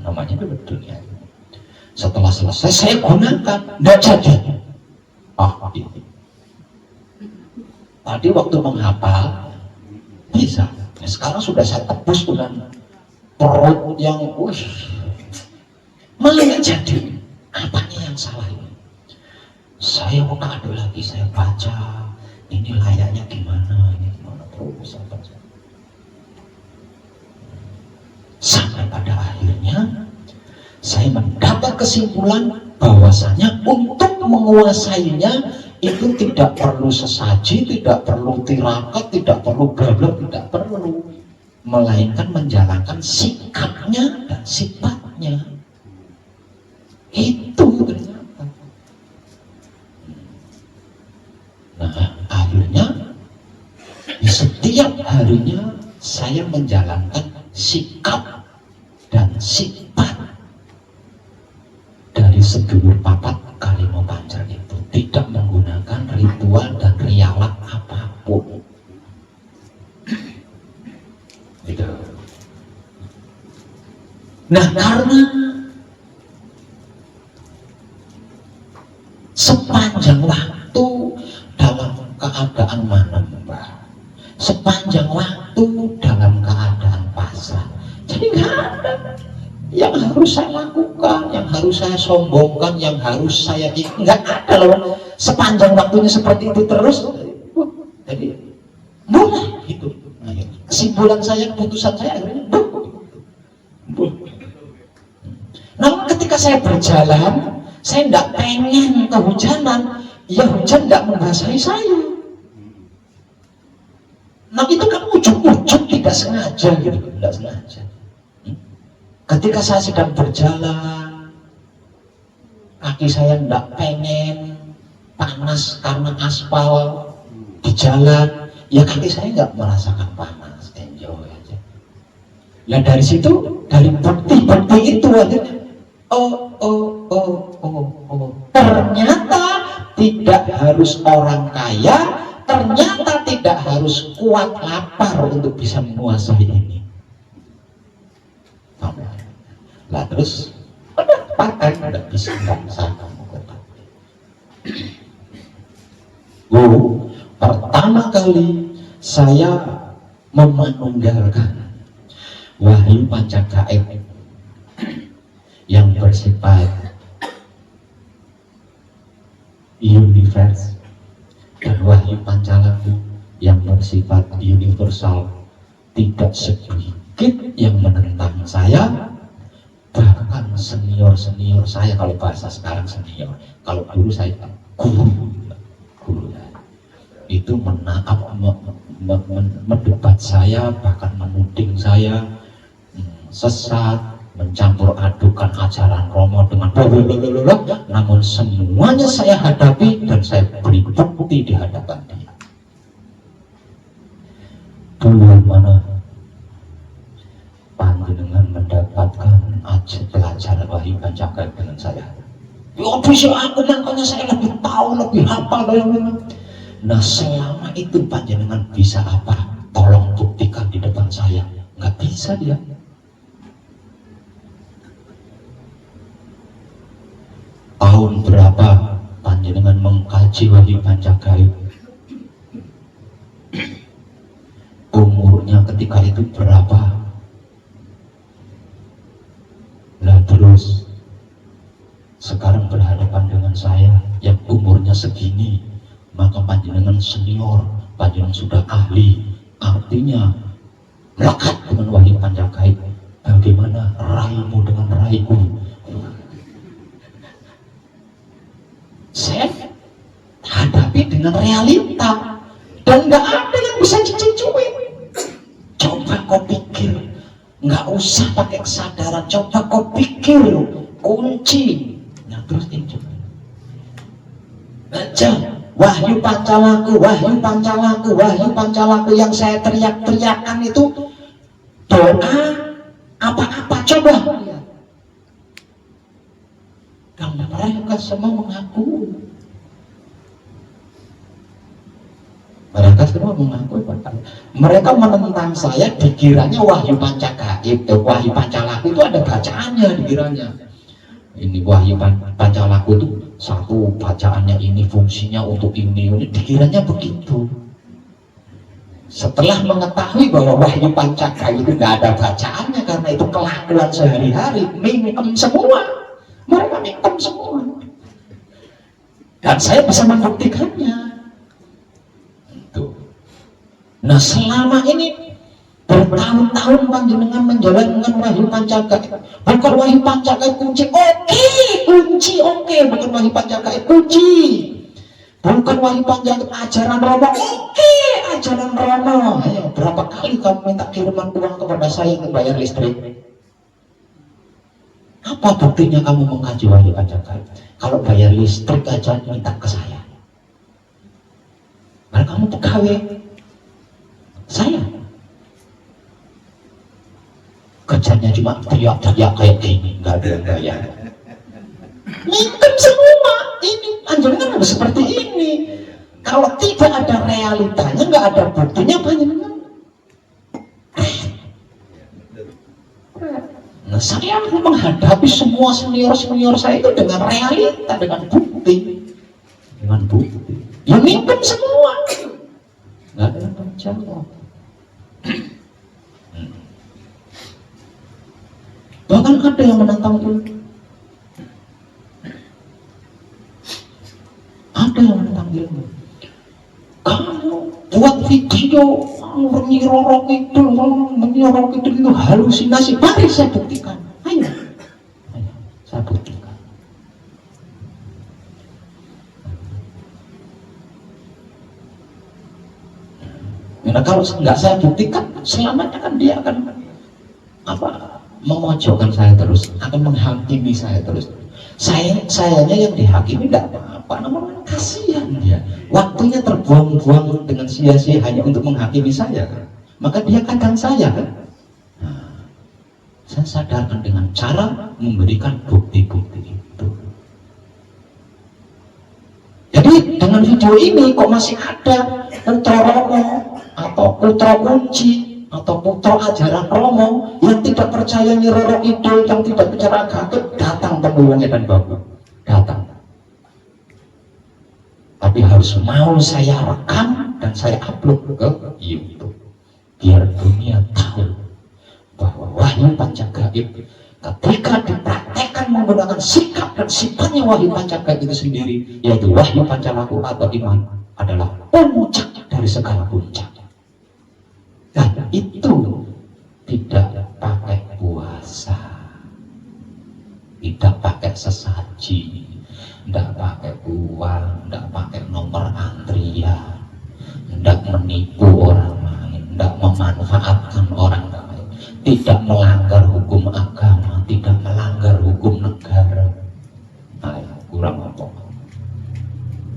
namanya juga dunia ilmu. Setelah selesai, saya gunakan, tidak jadi. Ini. Tadi waktu menghafal, bisa. Sekarang sudah saya tebus dengan perut yang malah nggak jadi. Apanya yang salah ini? Saya adu lagi, saya baca, ini layaknya gimana, ini gimana, terus saya baca. Sampai pada akhirnya saya mendapat kesimpulan bahwasanya untuk menguasainya itu tidak perlu sesaji, tidak perlu tirakat, tidak perlu bla bla, tidak perlu, melainkan menjalankan sikapnya dan sifatnya. Itu ternyata. Nah, akhirnya di setiap harinya saya menjalankan sikap dan sifat dari sedulur papat Kalimo Pancer itu, tidak menggunakan ritual dan rialat apapun. Gitu. Nah, karena sepanjang waktu dalam keadaan mana, Mbak? Sepanjang waktu dalam keadaan pasrah. Jadi nggak ada yang harus saya lakukan, yang harus saya sombongkan, yang harus saya nggak ada loh. Sepanjang waktunya seperti itu terus, jadi boleh gitu. Kesimpulan saya, keputusan saya akhirnya namun ketika saya berjalan, saya tidak pengen kehujanan, ya hujan tidak membasahi saya. Nah itu kan ujung-ujung tidak sengaja gitu, tidak sengaja. Ketika saya sedang berjalan, kaki saya tidak pengen panas karena aspal di jalan, ya kaki saya nggak merasakan panas, enjoy aja. Nah dari situ, dari bukti-bukti itu akhirnya, ternyata tidak harus orang kaya, ternyata tidak harus kuat lapar untuk bisa menguasai ini. Lah terus pakai tidak bisa kamu ketahui. Pertama kali saya memanunggalkan wahyu pancagaib yang bersifat universe dan wahyu pancalaku yang bersifat universal. Tidak sedikit yang menentang saya, bahkan senior saya, kalau bahasa sekarang senior, kalau dulu saya guru itu mendebat saya, bahkan menuding saya sesat, mencampur adukan ajaran Romo dengan blablabla. Namun semuanya saya hadapi dan saya beri bukti di hadapan dia. Dulu mana panjenengan mendapatkan pelajaran wahyu pancagaib dengan saya? Ya bisa aku, makanya saya lebih tahu, lebih hafal. Nah selama itu panjenengan bisa apa? Tolong buktikan di depan saya. Nggak bisa dia. Tahun berapa panjenengan mengkaji wahyu pancagaib? Umurnya ketika itu berapa? Nah terus sekarang berhadapan dengan saya yang umurnya segini, maka panjenengan senior, panjenengan sudah ahli, artinya melekat dengan wahyu pancagaib. Bagaimana raimu dengan raiku? Saya hadapi dengan realita dan nggak ada yang bisa dicucuin. Coba kau pikir, nggak usah pakai kesadaran, coba kau pikir kunci. Nah terus itu baca wahyu pancalaku yang saya teriak-teriakan itu doa apa-apa, coba lihat. Dan mereka semua mengaku. Mereka semua mengaku. Mereka menentang saya, dikiranya Wahyu Pancagaib, Wahyu Pancalaku itu ada bacaannya, dikiranya. Ini Wahyu Pancalaku itu satu bacaannya ini, fungsinya untuk ini, dikiranya begitu. Setelah mengetahui bahwa Wahyu Pancagaib itu nggak ada bacaannya, karena itu kelakuan sehari-hari, mingkem semua. Mereka mingkem semua. Dan saya bisa membuktikannya. Nah, selama ini bertahun-tahun panjenengan menjalankan Wahyu Pancagaib. Bukan Wahyu Pancagaib kunci, oke, bukan Wahyu Pancagaib kunci. Bukan Wahyu Pancagaib ajaran Romo, oke, ajaran Romo. Ayo, berapa kali kamu minta kiriman uang kepada saya untuk bayar listrik? Apa buktinya kamu mengkaji Wahyu Pancagaib? Kalau bayar listrik aja minta ke saya. Nah, kamu pegawai saya, kerjanya cuma teriak-teriak kayak gini, nggak ada yang bayar. Mingkem semua. Ini anjungan harus seperti ini. Kalau tidak ada realitanya, nggak ada buktinya, panjenengan. Nah, saya menghadapi semua senior saya itu dengan realita, dengan bukti, Ya mingkem semua. Nggak ada yang menjawab. Bahkan ada yang menentang ilmu. Ada yang menentang ilmu. Kamu buat video menyirorok itu halusinasi. Mari saya buktikan. Ayo, saya buktikan. Karena kalau nggak saya buktikan, selamanya kan dia akan memojokkan saya terus, akan menghakimi saya terus. Sayanya yang dihakimi tidak apa-apa, namun kasihan dia. Waktunya terbuang-buang dengan sia-sia hanya untuk menghakimi saya. Maka dia kadang saya kan. Nah, saya sadarkan dengan cara memberikan bukti-bukti itu. Jadi dengan video ini kok masih ada putra Romo atau putra kunci atau putra ajaran Romo yang tidak percaya Nyi Roro Kidul, yang tidak percaya Gatot, datang temui dan Babu, datang. Tapi harus mau saya rekam dan saya upload ke YouTube biar dunia tahu bahwa Wahyu Pancagaib ketika dipraktekkan menggunakan sikap dan sifatnya Wahyu Pancagaib itu sendiri, yaitu Wahyu Pancalaku atau iman, adalah puncak dari segala puncak. Dan itu tidak pakai puasa, tidak pakai sesaji, tidak pakai uang, tidak pakai nomor antrian, tidak menipu orang lain, tidak memanfaatkan orang lain, tidak melanggar hukum agama, tidak melanggar hukum negara. Nah, kurang apa?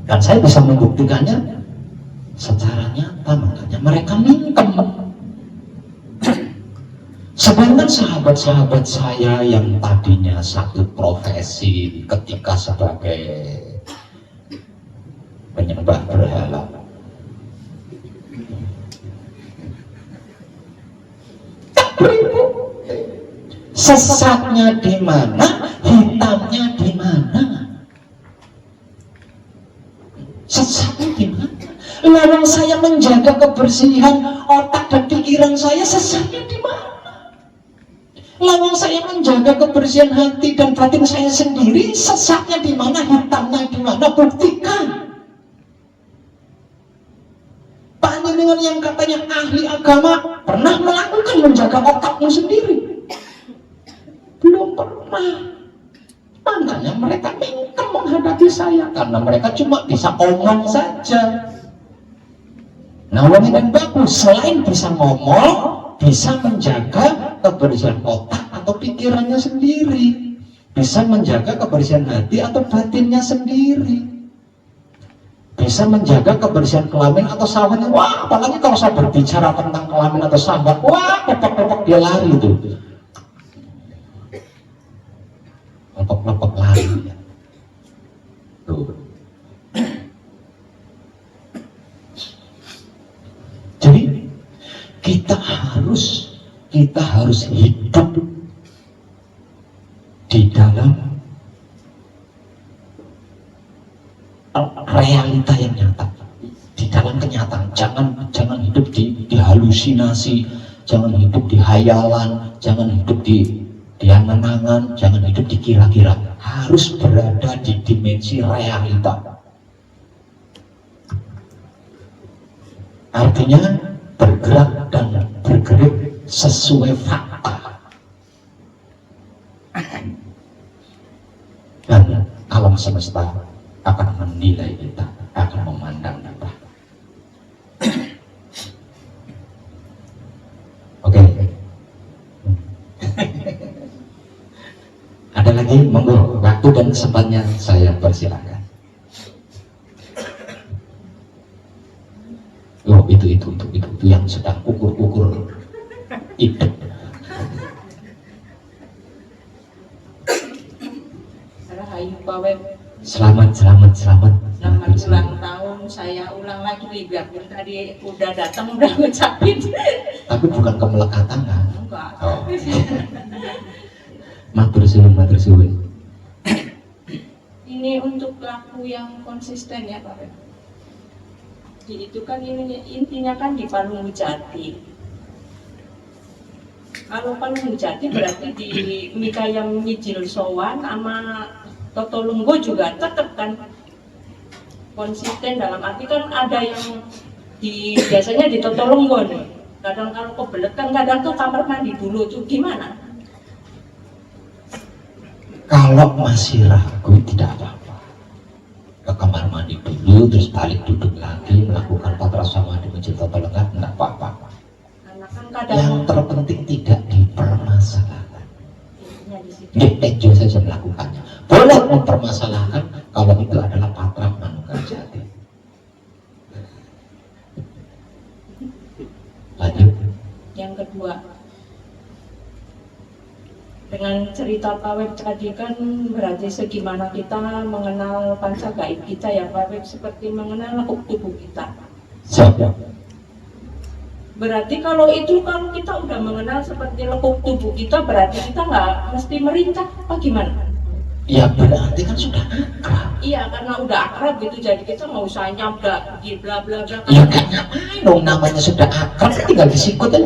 Dan saya bisa membuktikannya secara nyata, makanya mereka mingkem. Sedangkan sahabat-sahabat saya yang tadinya satu profesi ketika sebagai penyembah berhala, sesatnya di mana, hitamnya di mana? Sesatnya di mana? Lalu saya menjaga kebersihan otak dan pikiran saya, sesatnya di mana? Lalu saya menjaga kebersihan hati dan batin saya sendiri, sesatnya di mana, hitamnya di mana? Buktikan. Panjenengan yang katanya ahli agama pernah melakukan menjaga otakmu sendiri? Belum pernah. Makanya mereka mingkem menghadapi saya karena mereka cuma bisa omong saja. Nah, Wangi dan Bagus selain bisa ngomong, bisa menjaga kebersihan otak atau pikirannya sendiri, bisa menjaga kebersihan hati atau batinnya sendiri, bisa menjaga kebersihan kelamin atau syahwatnya. Wah, apalagi kalau saya berbicara tentang kelamin atau syahwat, wah, pepek-pepek dia lari tuh. lepek-lepek lari ya. Tuh. Jadi kita harus hidup di dalam realita yang nyata, di dalam kenyataan. Jangan hidup di halusinasi, jangan hidup di hayalan, jangan hidup di angan-angan, jangan hidup di kira-kira. Harus berada di dimensi realita. Artinya bergerak dan bergerak sesuai fakta. Dan alam semesta akan menilai kita, akan memandang kita. Oke. Ada lagi, monggo, waktu dan kesempatnya saya persilakan. Oh, itu yang sedang ukur hidup. Rahayu Pak Web. Selamat Selamat ulang tahun, saya ulang lagi nih, biarpun tadi udah datang udah ngucapin. Tapi bukan kemelekatan kan? Enggak. Oh. Matur suwun. Ini untuk pelaku yang konsisten ya Pak Web. Itu kan intinya kan di Palung Jati. Kalau Palung Jati berarti di Mikayam Mijil Sowan sama Totolunggo juga tetap kan konsisten, dalam arti kan ada yang biasanya di Totolunggo nih. Kadang kalau kebelet kan kadang tuh kamar mandi dulu tuh gimana? Kalau masih ragu tidak apa-apa. Ke kamar mandi dulu, terus balik duduk lagi, melakukan patra samadhi Mijil Totolunggo, tidak apa-apa. Karena kan kadang Yang terpenting tidak dipermasalahkan. intinya di situ. Tejo saja melakukannya. Boleh mempermasalahkan kalau itu adalah patra manunggal jati. Lanjut. Yang kedua, dengan cerita Pak Web tadi kan berarti segimana kita mengenal panca gaib kita ya Pak Web, seperti mengenal lekuk tubuh kita. Siap. Berarti kalau kita udah mengenal seperti lekuk tubuh kita, berarti kita nggak mesti merintah apa gimana? Ya berarti kan sudah akrab. Iya, karena udah akrab gitu, jadi kita nggak usah nyabda di bla bla bla. Ya kan ngapain dong, namanya sudah akrab tinggal disikut aja.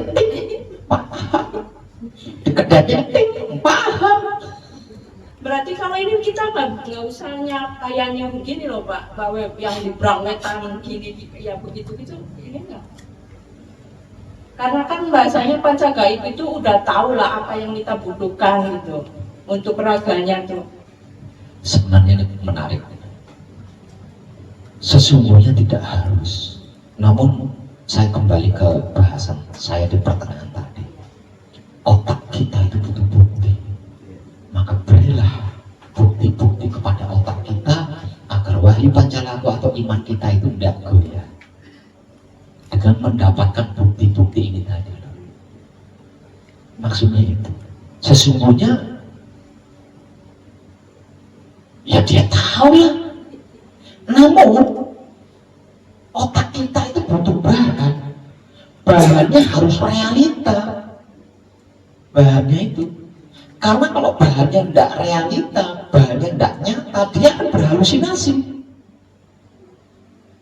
Paham. Dikedapin, paham. Berarti kalau ini kita nggak usah kayaknya begini loh Pak Web, yang di brangwetan gini, ya begitu gitu, ini enggak. Karena kan bahasanya panca gaib itu udah tahu lah apa yang kita butuhkan gitu untuk raganya tuh. Sebenarnya ini menarik. Sesungguhnya tidak harus. Namun saya kembali ke bahasan saya di pertengahan tadi. Otak kita itu butuh bukti. Maka berilah bukti-bukti kepada otak kita agar wahyu pancalaku atau iman kita itu tidak goyah. Dengan mendapatkan bukti-bukti ini tadi. Maksudnya itu. Sesungguhnya ya dia tahu ya. Namun otak kita itu butuh bahan. Bahannya harus realita. Bahannya itu. Karena kalau bahannya tidak realita, bahannya tidak nyata, dia akan berhalusinasi.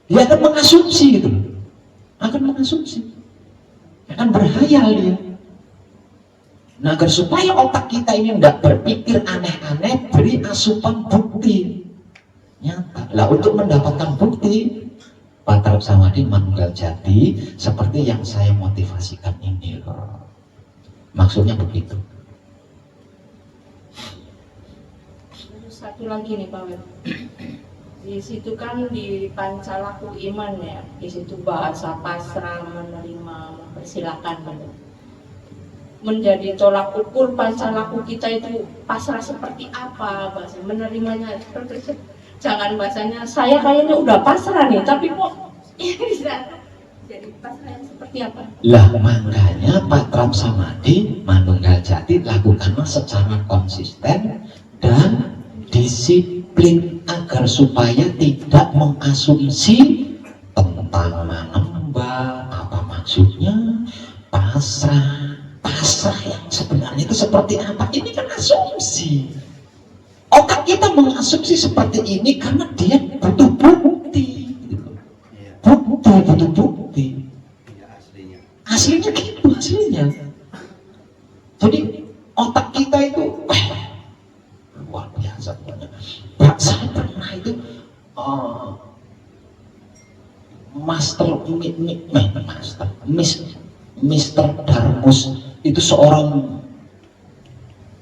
Dia akan mengasumsi gitu. Akan mengasumsi. Akan berhayal dia. Nah, agar supaya otak kita ini tidak berpikir aneh-aneh, beri asupan bukti nyata. Lah untuk mendapatkan bukti Patra Samadhi Manunggal Jati seperti yang saya motivasikan ini loh. Maksudnya begitu. Satu lagi nih Pak Web. Di situ kan di Pancalaku Iman ya, di situ bahasa pasrah, menerima, mempersilakan gitu. Menjadi tolak ukur pancalaku kita itu pasrah seperti apa, bahasa menerimanya seperti, jangan bahasanya saya kayaknya udah pasrah nih tapi kok ini bisa jadi pasrah yang seperti apa? Lah makanya Patra Samadhi Manunggal Jati lakukanlah secara konsisten dan disiplin agar supaya tidak mengasumsi tentang manembah, apa maksudnya, pasrah yang sebenarnya itu seperti apa. Ini kan asumsi. Otak kita mengasumsi seperti ini karena dia butuh bukti. Butuh bukti. Iya, aslinya. Aslinya gitu, aslinya. Jadi otak kita itu luar biasa. Saya pernah itu Mr. Darmus itu seorang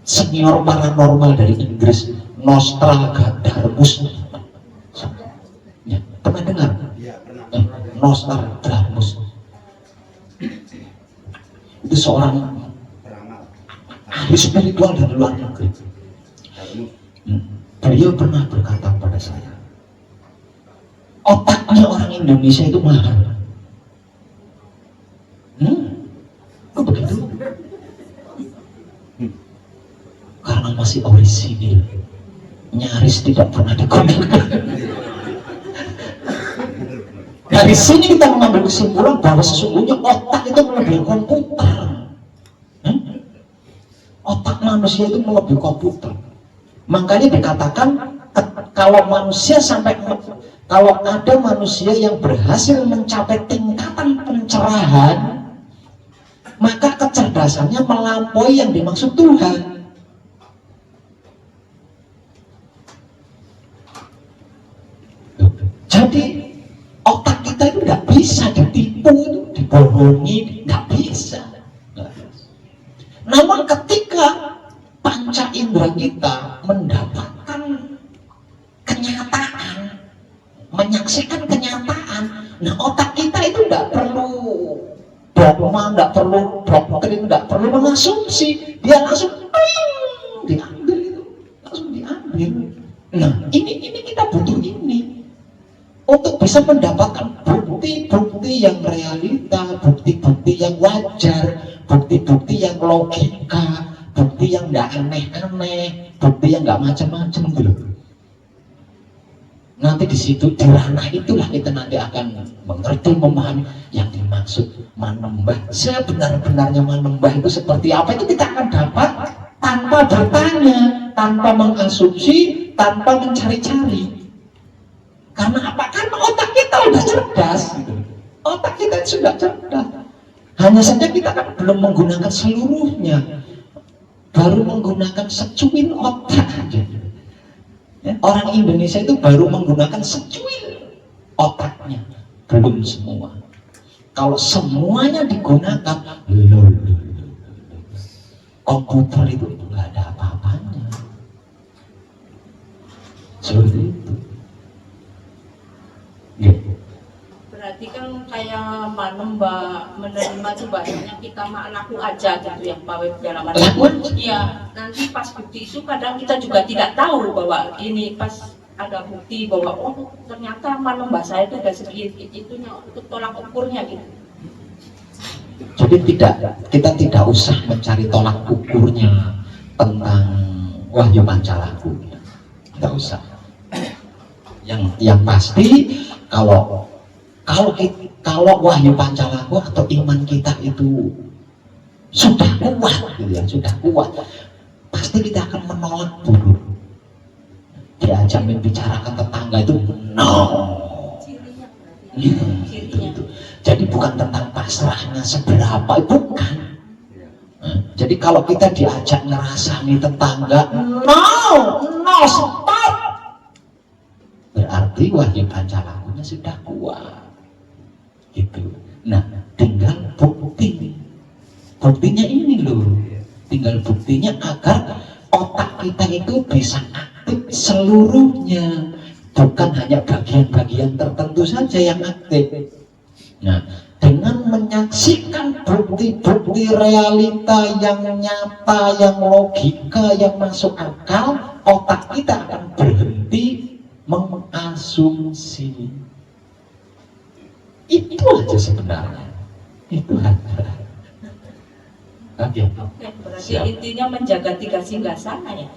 senior paranormal dari Inggris, Nostradamus. Ya, pernah dengar? Iya, pernah. Nostradamus itu seorang Peramal. ahli spiritual dari luar negeri. Beliau pernah berkata pada saya, otaknya orang Indonesia itu mahal. Kok begitu? Karena masih orisinil, nyaris tidak pernah digunakan. Dari sini kita mengambil kesimpulan bahwa sesungguhnya otak itu melebihi komputer. Otak manusia itu melebihi komputer. Makanya dikatakan kalau ada manusia yang berhasil mencapai tingkatan pencerahan, maka kecerdasannya melampaui yang dimaksud Tuhan. Jadi otak kita itu nggak bisa ditipu, dibohongi, nggak bisa. Namun ketika panca indera kita mendapatkan kenyataan, menyaksikan kenyataan, nah otak kita itu nggak perlu dogma, nggak perlu doktrin, nggak perlu mengasumsi, dia langsung diambil itu, langsung diambil. Nah ini kita butuh ini untuk bisa mendapatkan bukti-bukti yang realita, bukti-bukti yang wajar, bukti-bukti yang logika, bukti yang nggak aneh-aneh, bukti yang nggak macam-macam gitu. Nanti di situ di ranah itulah kita nanti akan mengerti, memahami yang dimaksud manembah. Sebenar-benarnya manembah itu seperti apa, itu kita akan dapat tanpa bertanya, tanpa mengasumsi, tanpa mencari-cari. Karena apa? Karena otak kita udah cerdas gitu. Otak kita sudah cerdas. Hanya saja kita kan belum menggunakan seluruhnya, baru menggunakan secuil otak aja. Ya, orang Indonesia itu baru menggunakan secuil otaknya, belum semua. Kalau semuanya digunakan, komputer itu nggak ada apa-apanya. Seperti itu. Ya. Berarti kan kayak manembah menerima coba banyak kita laku aja gitu yang pawai dalam iya, nanti pas bukti itu kadang kita juga tidak tahu bahwa ini pas ada bukti bahwa oh ternyata manembah saya itu ada segitu itunya untuk tolak ukurnya gitu. Jadi kita tidak usah mencari tolak ukurnya tentang Wahyu Pancalaku, tidak usah. Yang pasti kalau Wahyu Pancalaku atau iman kita itu sudah kuat, gitu ya, sudah kuat, pasti kita akan menolak dulu. Diajak membicarakan tetangga itu no. Itu. Jadi bukan tentang pasrahnya seberapa, bukan. Jadi kalau kita diajak ngerasani tetangga, no, stop. Berarti Wahyu Pancalakunya sudah kuat. Gitu. Nah, tinggal buktinya ini loh, tinggal buktinya agar otak kita itu bisa aktif seluruhnya, bukan hanya bagian-bagian tertentu saja yang aktif. Nah, dengan menyaksikan bukti-bukti realita yang nyata, yang logika, yang masuk akal, otak kita akan berhenti mengasumsi. Itu aja sebenarnya. Itu aja. Oke. Berarti intinya menjaga tiga singgasana ya.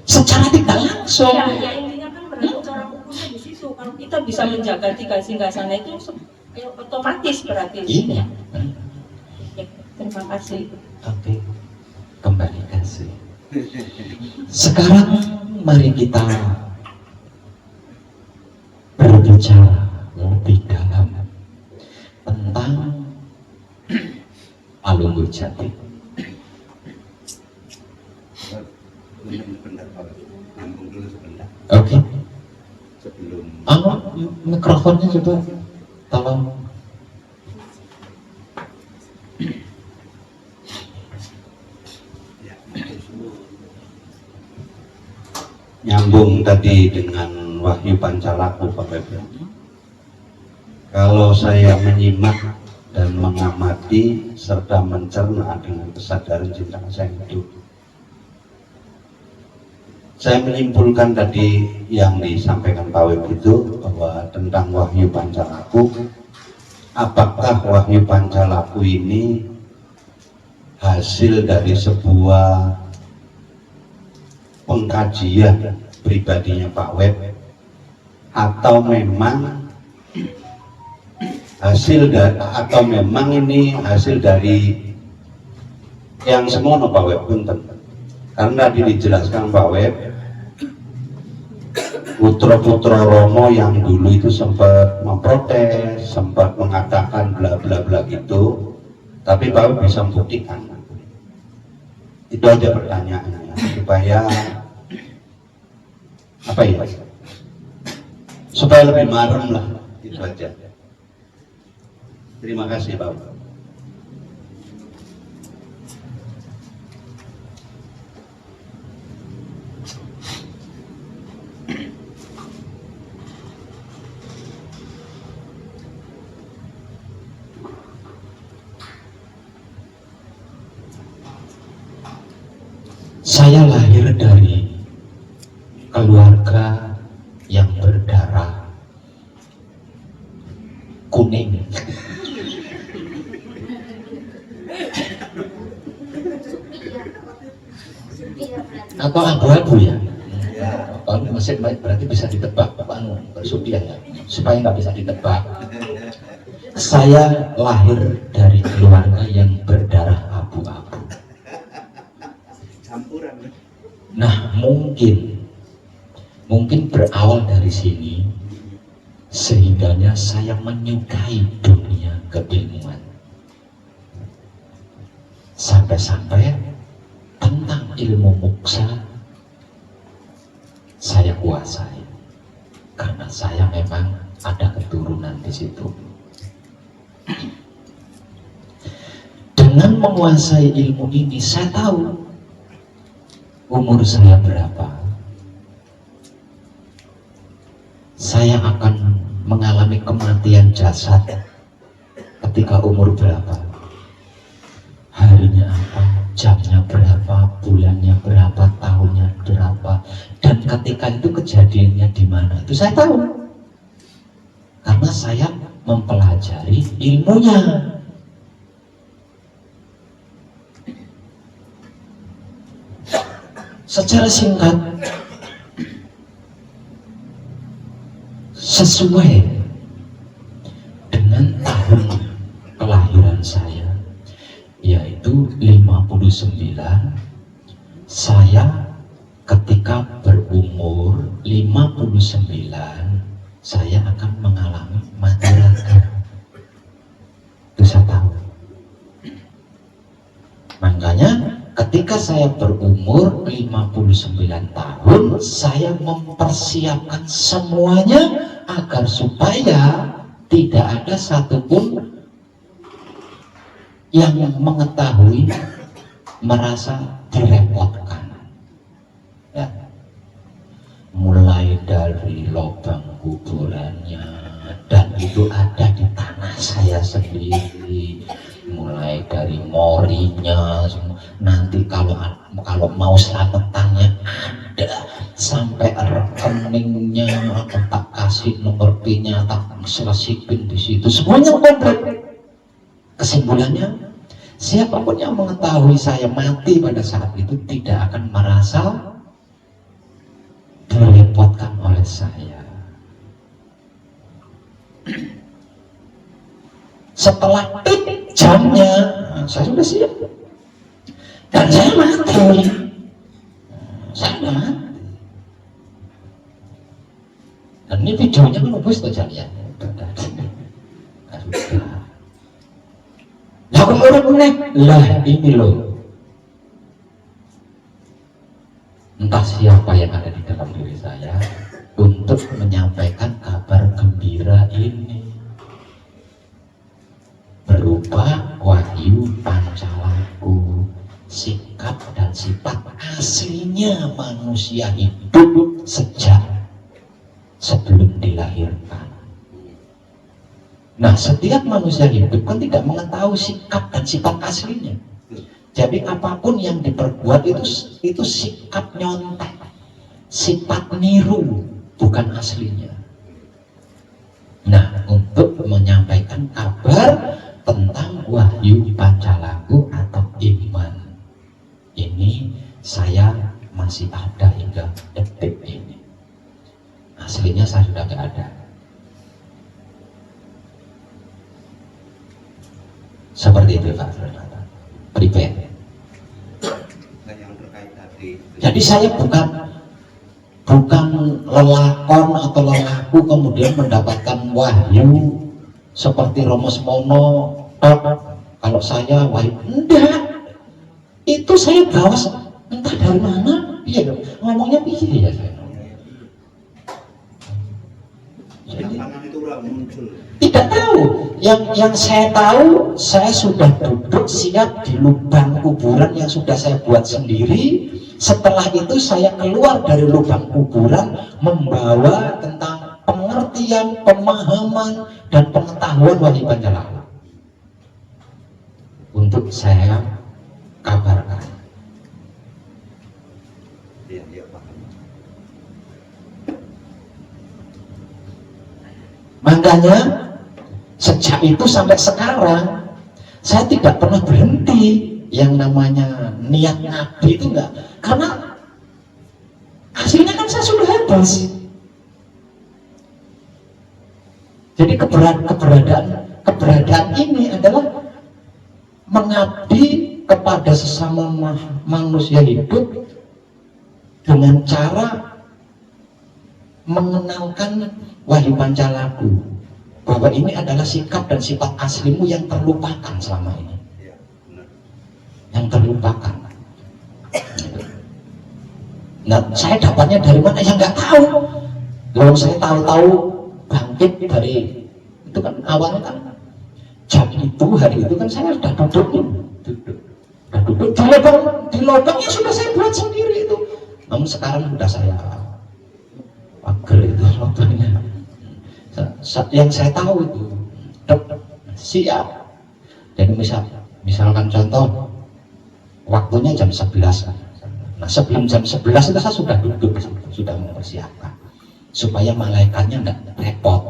secara tidak langsung. Ya intinya kan berarti cara ukurnya di situ. Kalau kita bisa menjaga 3 singgasana itu ya, otomatis berarti. Iya. Ya, terima kasih. Oke, kembali kasih. Sekarang mari kita berbicara lebih dalam tentang Alunggur Jati. Sebentar Pak, nyambung dulu sebentar Oke. sebelum Mikrofonnya coba tolong. ya, nyambung tadi dengan Wahyu Pancalaku Pak Bebra. Kalau saya menyimak dan mengamati serta mencerna dengan kesadaran cinta kasih yang hidup, saya menyimpulkan tadi yang disampaikan Pak Web itu bahwa tentang Wahyu Pancalaku, apakah Wahyu Pancalaku ini hasil dari sebuah pengkajian pribadinya Pak Web, atau memang atau memang ini hasil dari yang semono Pak Web punten. Karena tadi dijelaskan Pak Web, putra-putra Romo yang dulu itu sempat memprotes, sempat mengatakan bla bla bla gitu, tapi Pak Web bisa membuktikan. Itu aja pertanyaannya, supaya apa ya? Supaya lebih marem lah, itu aja. Terima kasih Pak Web. Saya lahir dari keluarga yang berdarah kuning. Atau abu-abu ya? Oh, masih berarti bisa ditebak, Pak Anu, bersupiah ya, supaya nggak bisa ditebak. Saya lahir dari keluarga yang berdarah abu-abu. Nah, mungkin berawal dari sini, sehingganya saya menyukai dunia keilmuan. Sampai-sampai tentang ilmu moksa saya kuasai, karena saya memang ada keturunan di situ. Dengan menguasai ilmu ini, saya tahu umur saya berapa. Saya akan mengalami kematian jasad ketika umur berapa, harinya apa, jamnya berapa, bulannya berapa, tahunnya berapa, dan ketika itu kejadiannya di mana, itu saya tahu karena saya mempelajari ilmunya. Secara singkat, sesuai dengan tahun kelahiran saya, yaitu 59, saya ketika berumur 59, saya akan mengalami mati raga. Itu saya tahu. Makanya ketika saya berumur 59 tahun, saya mempersiapkan semuanya agar supaya tidak ada satupun yang mengetahui merasa direpotkan. Ya. Mulai dari lubang kuburannya, dan itu ada di tanah saya sendiri. Mulai dari morinya, nanti kalau mau selamatannya ada, sampai rekeningnya aku tak kasih nomor PIN-nya, tak selesipin di situ, semuanya komplit. Kesimpulannya, siapapun yang mengetahui saya mati pada saat itu tidak akan merasa saya. Setelah jamnya, saya sudah siap. Dan saya mati. Saya sudah mati. Dan ini videonya menembus tuh jalian. Nah kemudian lah ini loh, entah siapa yang ada di dalam diri saya untuk menyampaikan kabar gembira ini berupa wahyu pancalaku, sikap dan sifat aslinya manusia hidup sejak sebelum dilahirkan. Nah, setiap manusia hidup kan tidak mengetahui sikap dan sifat aslinya. Jadi apapun yang diperbuat itu sikap nyontek, sifat niru, bukan aslinya. Nah, untuk menyampaikan kabar tentang wahyu pancalaku atau iman ini, saya masih ada hingga detik ini. Aslinya saya sudah tidak ada. Seperti itu Pak Fernanda. Prepare. Nah, yang terkait tadi. Jadi saya bukan lelakon atau lelaku kemudian mendapatkan wahyu seperti Romo Semono. Kalau saya wahyu enggak. Itu saya bawa entah dari mana. Iya dong. Ngomongnya piye ya saya. Belakangan itu muncul. Tidak tahu. Yang saya tahu, saya sudah duduk siap di lubang kuburan yang sudah saya buat sendiri. Setelah itu saya keluar dari lubang kuburan membawa tentang pengertian, pemahaman dan pengetahuan wahyu pancalaku untuk saya kabarkan. Iya, paham. Makanya sejak itu sampai sekarang saya tidak pernah berhenti. Yang namanya niat nabi itu enggak, karena hasilnya kan saya sudah habis. Jadi keberadaan ini adalah mengabdi kepada sesama manusia hidup dengan cara mengenalkan wahyu pancalaku, bahwa ini adalah sikap dan sifat aslimu yang terlupakan selama ini, yang terlupakan. Nah, saya dapatnya dari mana? Ya nggak tahu. Kalau saya tahu-tahu bangkit dari itu kan awalnya kan jam itu, hari itu kan saya sudah duduk di lubang yang sudah saya buat sendiri itu. Namun sekarang sudah saya pagar itu lubangnya. Yang saya tahu itu siap. Jadi misalkan contoh waktunya jam 11. Nah, sebelum jam 11 itu saya sudah duduk, sudah mempersiapkan supaya malaikatnya enggak repot.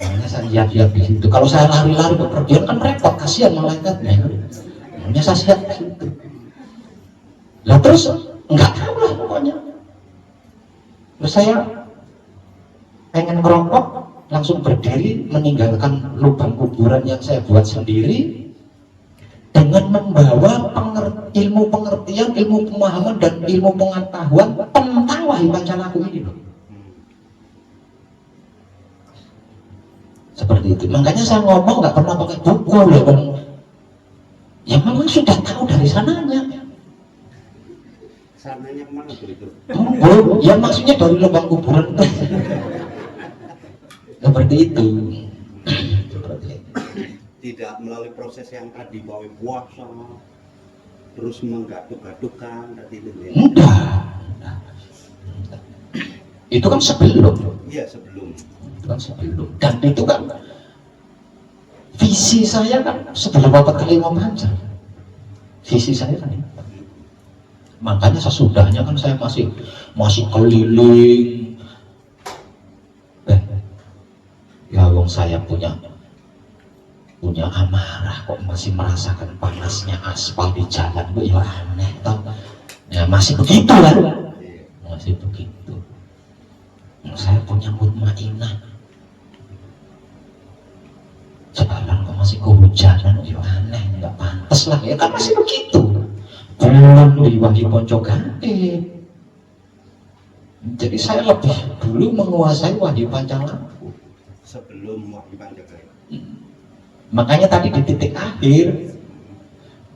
Makanya saya siap-siap di situ. Kalau saya lari-lari bepergian kan repot, kasihan malaikatnya. Makanya saya siap di situ. Lah terus enggak tahu lah pokoknya. Terus saya pengen ngerokok, langsung berdiri meninggalkan lubang kuburan yang saya buat sendiri dengan membawa ilmu pengertian, ilmu pemahaman dan ilmu pengetahuan tentang wahyu pancalaku ini loh. Seperti itu. Makanya saya ngomong nggak pernah pakai buku loh. Ya memang sudah tahu dari sananya. Sananya kemana begitu? Oh, ya maksudnya dari lubang kuburan. Seperti itu. Seperti itu. Tidak melalui proses yang tadi bawa puasa terus menggaduh-gaduhkan tadi itu ya? Enggak. Itu kan sebelum. Iya, sebelum. Itu kan sebelum. Dan itu kan visi saya kan sebelum Bapak kelima panjang. Visi saya kan itu. Makanya sesudahnya kan saya masih keliling. Ya wong saya punya amarah kok masih merasakan panasnya aspal di jalan, bu, ya aneh tau. Ya masih begitu kan. punya mutmainah. Jalan kok masih kehujanan, ya aneh, nggak pantas lah ya kan masih begitu. Belum di Wahyu Ponco Gaib. Jadi saya lebih dulu menguasai Wahyu Pancalampu. Sebelum Wahyu Pancakalila. Makanya tadi di titik akhir,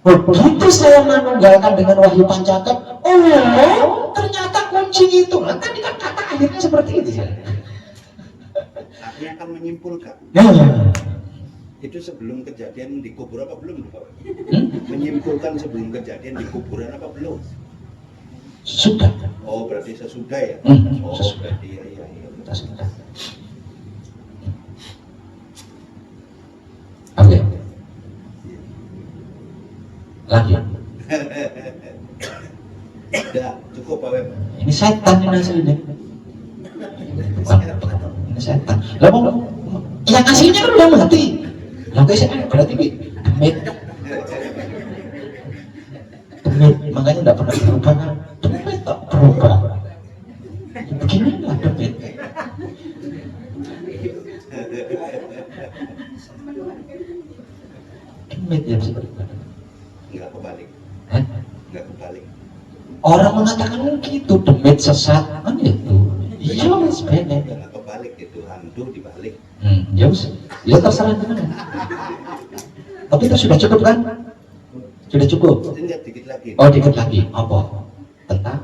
begitu saya menunggalkan dengan Wahyu Pancakalila, oh ternyata kunci itu. Nah, tadi kan kata akhirnya seperti itu ya. Artinya akan menyimpulkan. Nah, Itu sebelum kejadian di kubur apa belum, Pak? Menyimpulkan sebelum kejadian di kuburan apa belum? sudah. Oh, berarti sesudah ya? Oh, Sesudah. berarti iya. Sudah. Oke. Lanjut. Udah, cukup Pak Web. Ini setan ini aslinya. Bukan. Ini setan. Lah mau yang aslinya kan udah mati. Lah kayak berarti demit. Demit, makanya enggak pernah berubah kan. Demit tak berubah. Beginilah demit. Demit ya bisa berubah. Enggak kebalik. Hah? Enggak kebalik. Orang mengatakan gitu, demit sesat kan itu. Iya wes bener. Enggak kebalik itu, hantu dibalik. Ya wes, ya terserah gimana. Tapi itu sudah cukup kan? Sudah cukup. Tinggal dikit lagi. Oh dikit lagi, apa? Tentang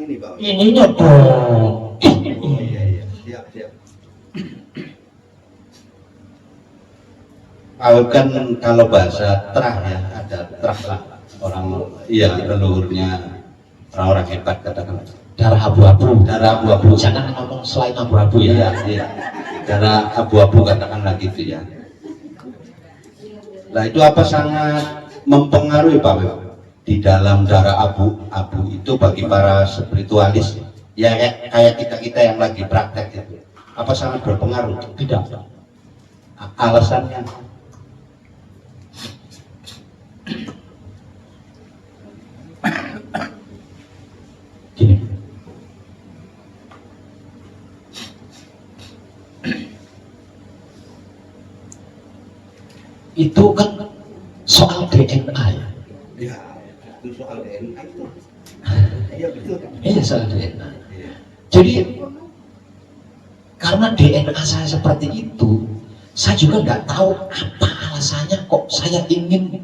Ini Pak Web. ininya dong. Oh iya. Siap. Pak Web kan kalau bahasa terah ya, ada terah lah. Orang, iya leluhurnya orang-orang hebat katakan. Darah abu-abu. Darah abu-abu. Jangan ngomong selain abu-abu ya. Iya. Darah abu-abu katakanlah gitu ya. Nah itu apa sangat mempengaruhi Pak Web di dalam darah abu-abu itu bagi para spiritualis ya kayak kita yang lagi praktek itu. Apa sangat berpengaruh? Tidak. Alasannya? Gini. Itu kan soal DNA ya. Ya, itu soal DNA itu. Iya betul. Iya soal DNA. Iya. Jadi karena DNA saya seperti itu, saya juga nggak tahu apa alasannya kok saya ingin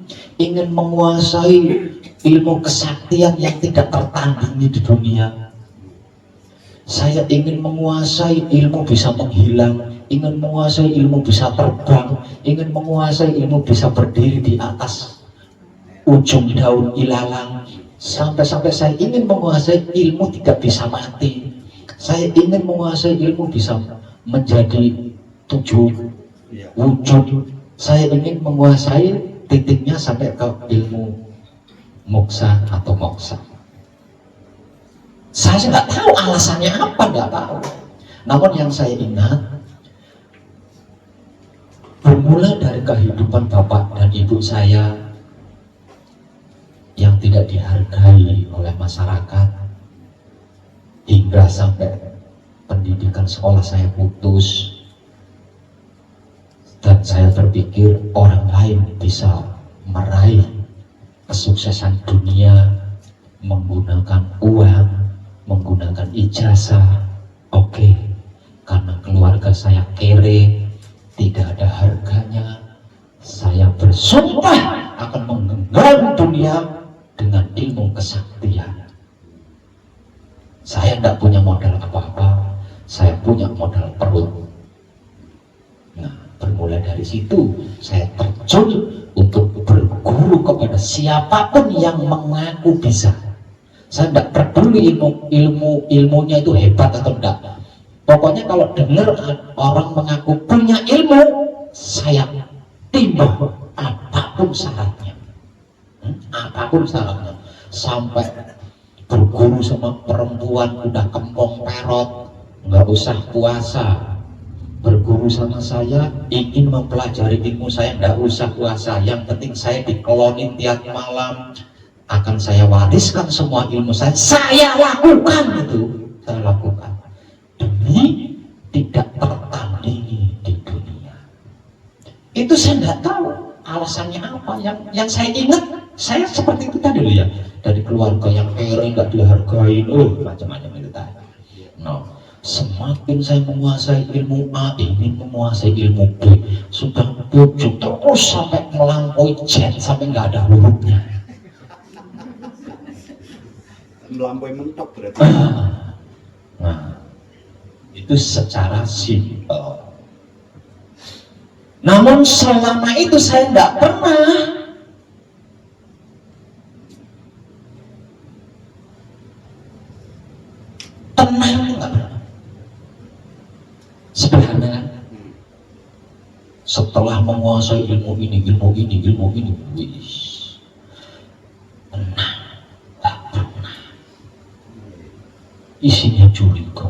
menguasai ilmu kesaktian yang tidak tertandingi di dunia. Saya ingin menguasai ilmu bisa menghilang, ingin menguasai ilmu bisa terbang, ingin menguasai ilmu bisa berdiri di atas ujung daun ilalang, sampai saya ingin menguasai ilmu tidak bisa mati. Saya ingin menguasai ilmu bisa menjadi 7 wujud. Saya ingin menguasai titiknya sampai ke ilmu moksa atau moksa. Saya nggak tahu alasannya apa, nggak tahu. Namun yang saya ingat, bermula dari kehidupan bapak dan ibu saya yang tidak dihargai oleh masyarakat, hingga sampai pendidikan sekolah saya putus, dan saya berpikir orang lain bisa meraih kesuksesan dunia menggunakan uang, menggunakan ijazah. Oke, karena keluarga saya kere, tidak ada harganya, saya bersumpah akan menggenggam dunia dengan ilmu kesaktian. Saya tidak punya modal apa-apa, saya punya modal perut. Nah, bermula dari situ saya terjun untuk berguru kepada siapapun yang mengaku bisa. Saya tidak peduli ilmunya itu hebat atau enggak. Pokoknya kalau dengar orang mengaku punya ilmu, saya timbang apapun syaratnya. Apapun syaratnya. Sampai berguru sama perempuan udah kempong perot, nggak usah puasa. Berguru sama saya, ingin mempelajari ilmu saya, nggak usah puasa. Yang penting saya diklonin tiap malam, akan saya wariskan semua ilmu saya lakukan itu. Saya lakukan demi Itu saya nggak tahu alasannya apa. Yang saya ingat, saya seperti itu tadi loh ya, dari keluarga yang kere, nggak dihargain, macam-macam itu tadi. No, semakin saya menguasai ilmu A, ingin menguasai ilmu B, sudah bujuk terus sampai melampaui Z, sampai nggak ada hurufnya. Melampaui mentok berarti. Nah, itu secara simpel. Namun selama itu saya tidak pernah tenang, nggak pernah. Sederhana kan? Setelah menguasai ilmu ini, wis, tenang, tak pernah. Isinya curiga,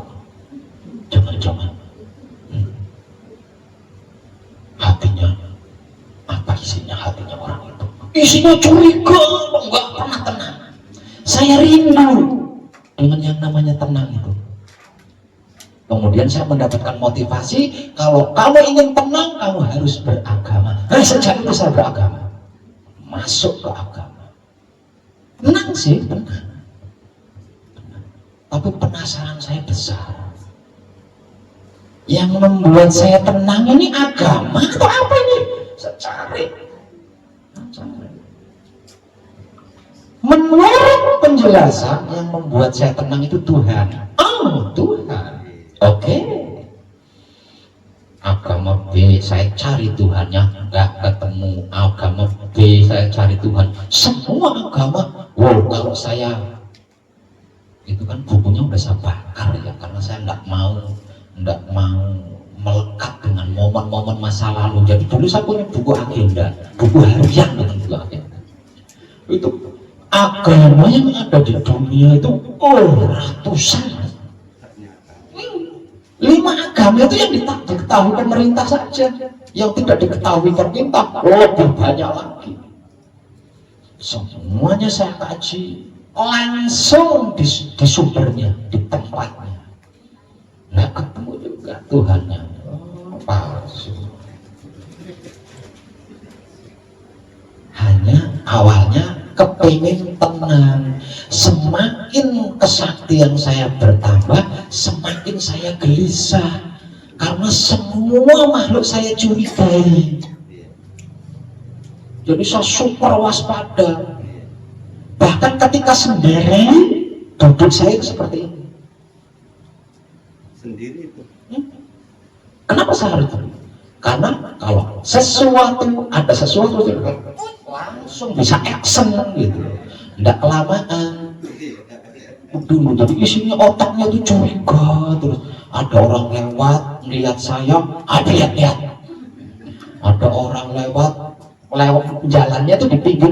jangan-jangan hatinya, apa isinya hatinya orang itu? Isinya curiga, nggak pernah tenang. Saya rindu dengan yang namanya tenang itu. Kemudian saya mendapatkan motivasi, kalau kamu ingin tenang, kamu harus beragama. Nah, sejak itu saya beragama, masuk ke agama. Tenang sih, tenang. Tapi penasaran saya besar. Yang membuat saya tenang ini agama atau apa ini? Saya cari. Menurut penjelasan, yang membuat saya tenang itu Tuhan. Oh, Tuhan. Oke. Agama B, saya cari Tuhannya, nggak ketemu. Agama B, saya cari Tuhan. Semua agama, kalau saya itu kan bukunya udah saya bakar ya, karena saya nggak mau melekat dengan momen-momen masa lalu. Jadi dulu saya punya buku agenda, buku harian dengan buku agenda. Itu agama yang ada di dunia itu ratusan. 5 agama itu yang diketahui pemerintah saja, yang tidak diketahui pemerintah lebih banyak lagi. Semuanya saya kaji langsung di sumbernya, di tempatnya. Nah, ketemu juga Tuhannya. Palsu. Hanya awalnya kepingin tenang. Semakin kesaktian saya bertambah, semakin saya gelisah. Karena semua makhluk saya curigai. Jadi saya super waspada. Bahkan ketika sendiri, duduk saya seperti ini. Sendiri itu. Kenapa saya harus itu? Karena kalau ada sesuatu langsung bisa action gitu, tidak kelamaan. Dulu jadi isinya otaknya tuh curiga terus. Ada orang lewat melihat saya, lihat. Ada orang lewat jalannya tuh di pinggir.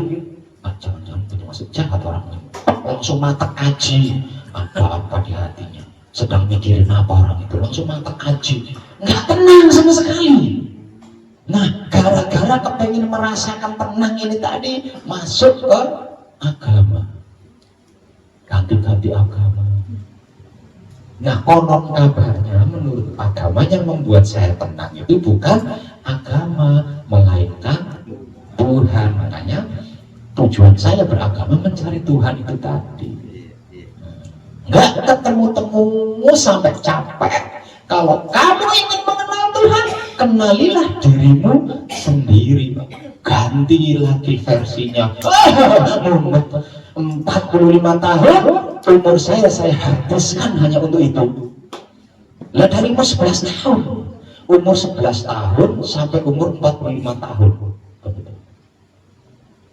Jangan punya maksud jahat orangnya. Langsung mata kaji, ada apa di hatinya, sedang mikirin apa orang itu, langsung mata kaji, nggak tenang sama sekali. Nah, gara-gara kepengen merasakan tenang ini tadi, masuk ke agama, ganti-ganti agama. Nah, konon kabarnya menurut agama yang membuat saya tenang itu bukan agama, melainkan Tuhan. Makanya tujuan saya beragama mencari Tuhan itu tadi. Nggak ketemu-temu sampai capek. Kalau kamu ingin mengenal Tuhan, kenalilah dirimu sendiri. Ganti lagi versinya. 45 tahun umur saya habiskan hanya untuk itu. Lah dari umur 11 tahun, umur 11 tahun sampai umur 45 tahun.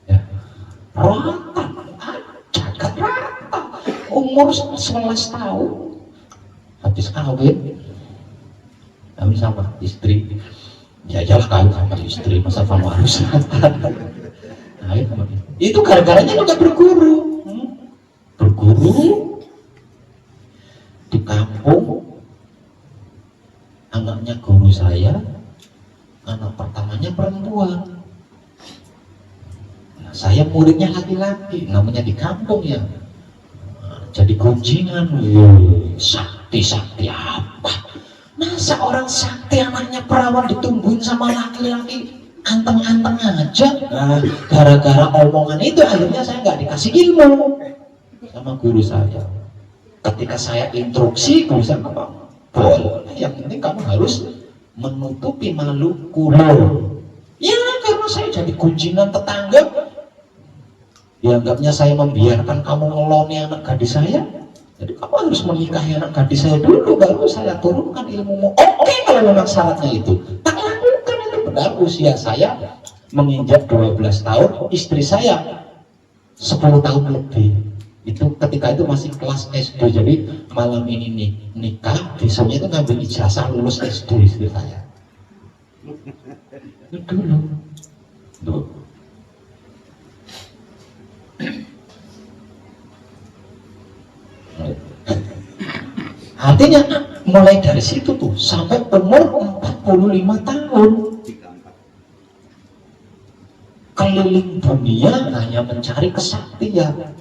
Ya. Rata, jagat rata. Umur 11 tahun habis kawin sama istri. Ya jelas kawin sama istri, masa kamu harus itu gara-garanya juga berguru di kampung. Anaknya guru saya, anak pertamanya perempuan. Nah, saya muridnya laki-laki, namanya di kampung ya. Jadi gunjingan, sakti apa? Masa orang sakti anaknya perawan ditumbuhin sama laki-laki? anteng-anteng aja. Nah, gara-gara omongan itu akhirnya saya nggak dikasih ilmu sama guru saya. Ketika saya instruksi, guru saya ngomong, boleh, yang penting kamu harus menutupi Maluku loh. Ya karena saya jadi gunjingan tetangga, dianggapnya saya membiarkan kamu ngeloni anak gadis saya. Jadi kamu harus menikahi anak gadis saya dulu, baru saya turunkan ilmumu. Oke, kalau memang syaratnya itu, tak lakukan itu. Benar, usia saya menginjak 12 tahun, istri saya 10 tahun lebih. Itu ketika itu masih kelas SD, jadi malam ini nih nikah, besoknya itu ngambil ijazah lulus SD istri saya. Itu dulu. Tuh. Artinya mulai dari situ tuh sampai umur 45 tahun keliling dunia hanya mencari kesaktian.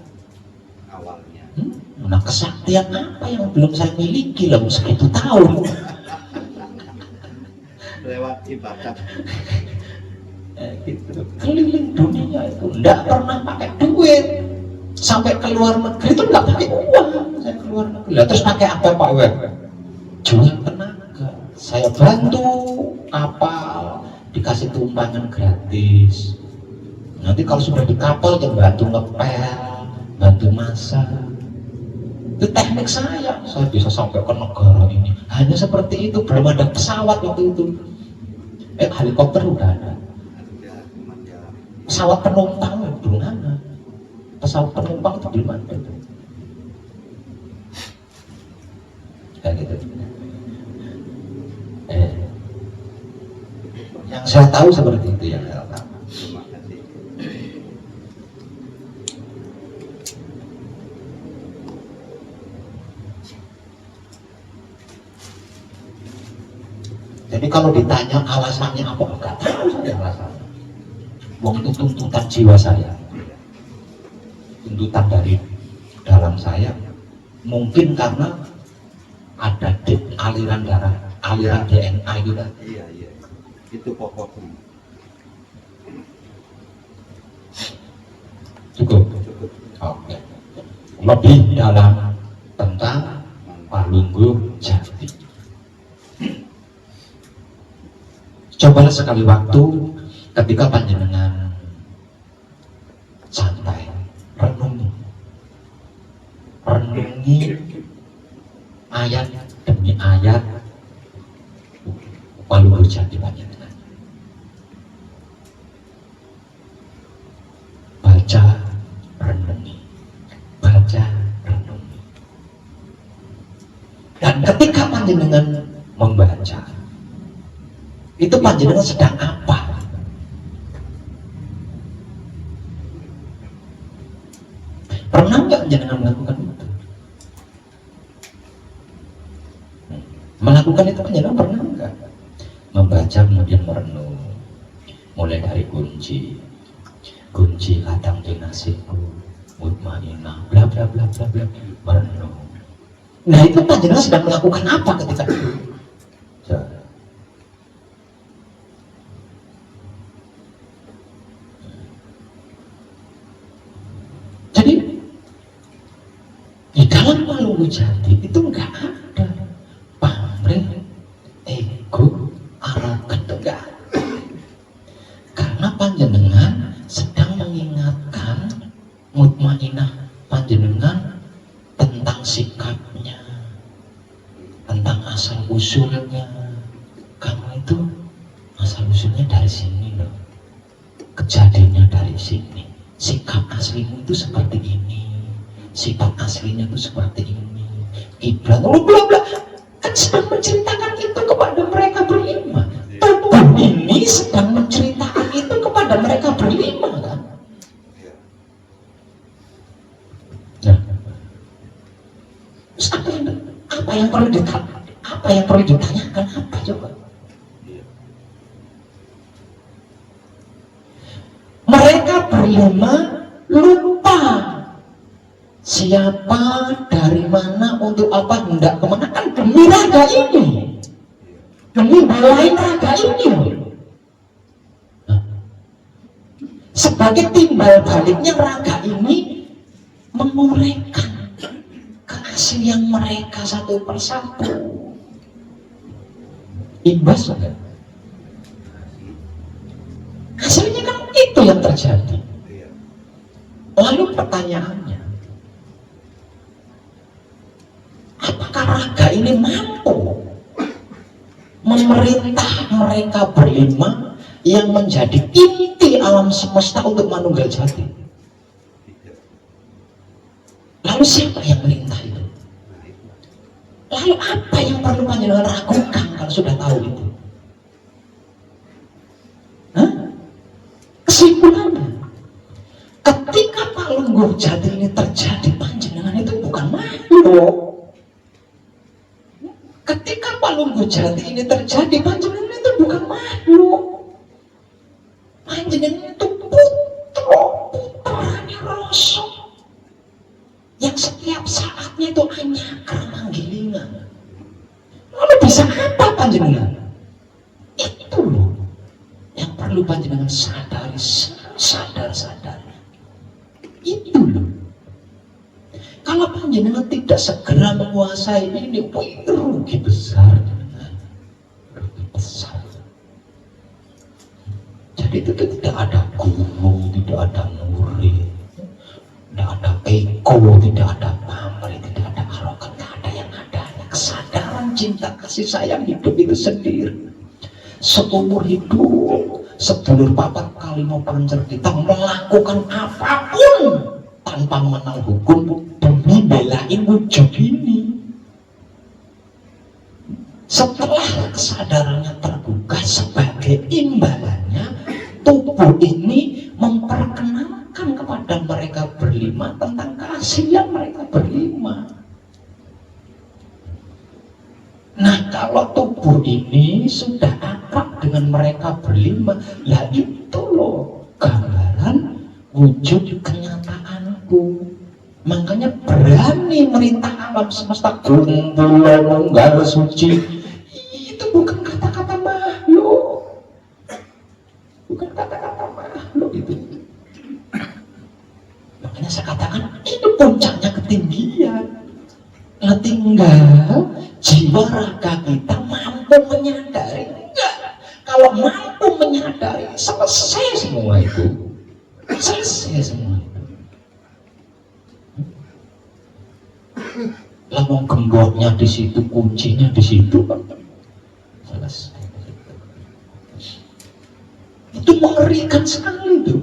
Awalnya. Nah kesaktian apa yang belum saya miliki lah segitu tahun. Lewat ibadah. Gitu. Keliling dunia itu enggak pernah pakai duit. Sampai ke luar negeri itu nggak pakai uang. Saya ke luar negeri. Lah, terus pakai apa Pak Wer? Jual tenaga. Saya bantu kapal, dikasih tumpangan gratis. Nanti kalau sudah di kapal ya bantu ngepel, bantu masak. Itu teknik saya. Saya bisa sampai ke negara ini. Hanya seperti itu. Belum ada pesawat waktu itu. Helikopter udah ada. Pesawat penumpang belum ada. Pesawat penumpang itu belum ada. Kayak gitu. Yang saya tahu seperti itu yang saya tahu. Terima kasih. Jadi kalau ditanya alasannya apa, enggak tahu saya alasannya. Wong itu tuntutan jiwa saya. Tuntutan dari dalam saya, mungkin karena ada aliran darah, aliran DNA itu kan. Iya, itu pokoknya. Cukup. Oke. Lebih dalam tentang Palungguh Jati. Cobalah sekali waktu ketika panjenengan santai, renungi ayat demi ayat Palungguh Jati panjenengan. Baca, renungi, baca, renungi. Dan ketika panjenengan membaca, itu panjenengan sedang apa? Pernah nggak panjenengan melakukan itu? Melakukan itu panjenengan pernah nggak? Membaca kemudian merenung, mulai dari kunci kadang dinasiku, mutmainah, bla bla bla bla bla, merenung. Nah itu panjenengan sedang melakukan apa ketika itu? Jadi di dalam Palungguh Jati itu enggak ada pamrih, ego, arogan, enggak ada. Karena panjenengan sedang mengingatkan mutmainah panjenengan tentang sikapnya, tentang asal usulnya. Kamu itu asal usulnya dari sini loh, kejadiannya dari sini. Sikap aslimu itu seperti ini, sifat aslinya itu seperti ini. Kiblat, bla bla, kan sedang menceritakan itu kepada mereka berlima. Tubuh ini sedang menceritakan itu kepada mereka berlima, kan? Nah, terus apa yang perlu ditanyakan apa coba? Mereka berlima lupa siapa, dari mana, untuk apa, hendak kemana, kan demi raga ini, demi belain raga ini. Nah, Sebagai timbal baliknya raga ini menguraikan keaslian mereka satu persatu. Imbas enggak? Hasilnya kan itu yang terjadi. Lalu pertanyaannya, apakah raga ini mampu memerintah mereka berlima yang menjadi inti alam semesta untuk manunggal jati? Lalu siapa yang merintah itu? Lalu apa yang perlu panjenengan ragukan kalau sudah tahu itu? Hah? Kesimpulannya, ketika Palungguh Jati ini terjadi, panjenengan itu bukan makhluk. Ketika Palungguh Jati ini terjadi, panjenengan itu bukan makhluk. Panjenengan itu putranya Rasa yang setiap saatnya itu anyakar manggilingan. Lalu bisa apa panjenengan? Itu loh yang perlu panjenengan sadari, sadar. Itu loh. Kalau panjenengan tidak segera menguasai ini, rugi besar. Rugi besar. Jadi itu tidak ada guru, tidak ada murid, tidak ada ego, tidak ada pamrih, tidak ada arogan, tidak ada yang ada. Kesadaran cinta kasih sayang hidup itu sendiri. Seumur hidup, sedulur papat kali mau pancer kita melakukan apapun tanpa mengenal hukum demi belain wujud ini. Setelah kesadarannya terbuka, sebagai imbalannya tubuh ini memperkenalkan kepada mereka berlima tentang keaslian mereka berlima. Nah, kalau tubuh ini sudah akrab dengan mereka berlima, lah itu loh gambaran wujud kenyataanku. Makanya berani merintah alam semesta kumpulan unggal suci. Itu bukan kata-kata makhluk, bukan kata-kata makhluk itu. Makanya saya katakan itu puncaknya ketinggian. Nah, tinggal jiwa raga kita mampu menyadari. Enggak, kalau mampu menyadari, selesai semua itu. Selesai semua itu. Lama gemboknya di situ, kuncinya di situ, selesai. Itu mengerikan sekali itu.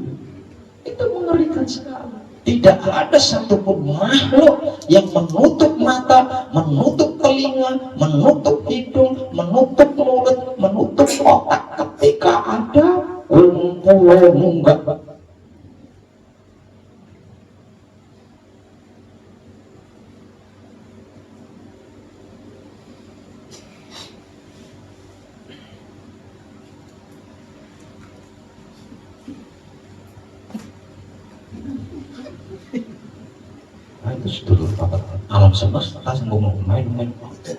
Itu mengerikan sekali. Tidak ada satupun makhluk yang menutup mata, menutup telinga, menutup hidung, menutup mulut, menutup otak ketika ada kumpulan munggah. Itu sedulur papat alam semesta kasih ngomong main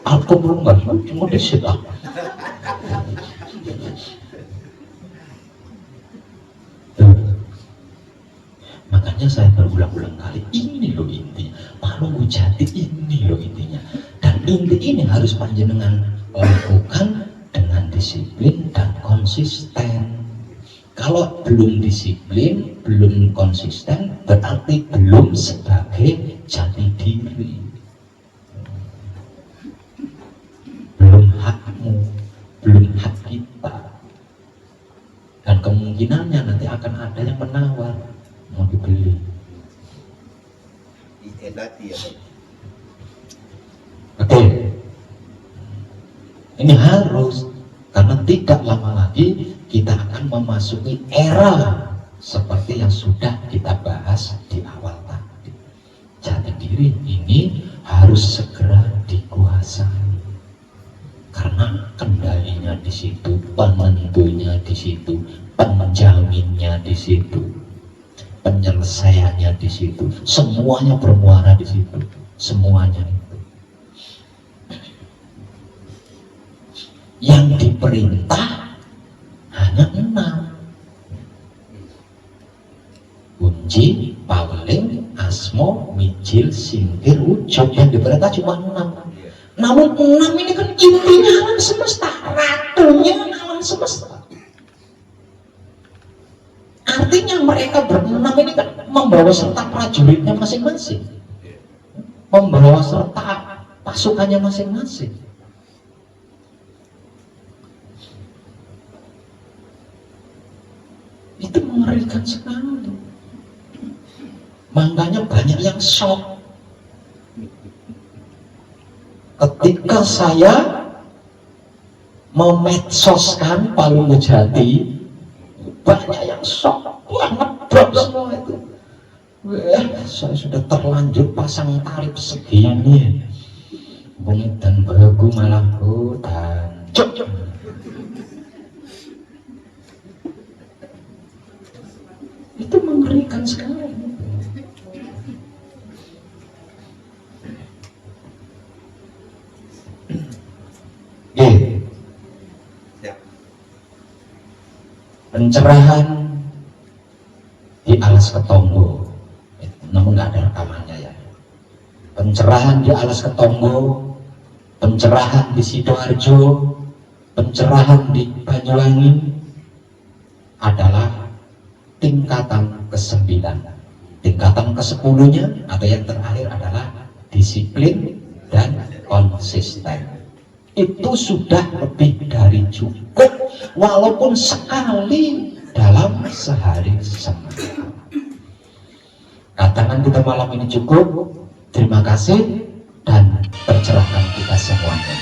aku belum nggak cuma di situ. Makanya saya berulang-ulang kali, ini loh intinya Palungguh Jati, ini loh intinya. Dan inti ini harus panjenengan lakukan dengan disiplin dan konsisten. Kalau belum disiplin, belum konsisten, berarti belum sebagai jati diri. Belum hakmu, belum hak kita. Dan kemungkinannya nanti akan ada yang menawar, mau dibeli. Tadi ya, Betul. Ini harus, karena tidak lama lagi kita akan memasuki era seperti yang sudah kita bahas di awal tadi. Jati diri ini harus segera dikuasai, karena kendalinya di situ, penentunya di situ, penjaminnya di situ, penyelesaiannya di situ, semuanya bermuara di situ, semuanya itu. Yang diperintah hanya 6. siji, paweling, asmo, mijil, singkir, ujub. Yang diperintah cuma 6. Namun 6 ini kan intinya alam semesta, ratunya alam semesta. Artinya mereka berenam ini kan membawa serta prajuritnya masing-masing, membawa serta pasukannya masing-masing. Itu mengerikan sekali. Makanya banyak yang shock ketika saya memedsoskan Palu Mujati. Banyak yang shock, ngedrop semua itu. Saya sudah terlanjur pasang tarif segini, bungit dan begu malah hutan. Itu mengerikan sekali. Pencerahan di Alas Ketonggo, namun nggak ada rekamannya ya. Pencerahan di Alas Ketonggo, pencerahan di Sidoarjo, pencerahan di Banyuwangi adalah tingkatan ke-9. Tingkatan ke-10-nya atau yang terakhir adalah disiplin dan konsisten. Itu sudah lebih dari cukup, walaupun sekali dalam sehari semalam. Katakan kita malam ini cukup. Terima kasih dan tercerahkan kita semuanya.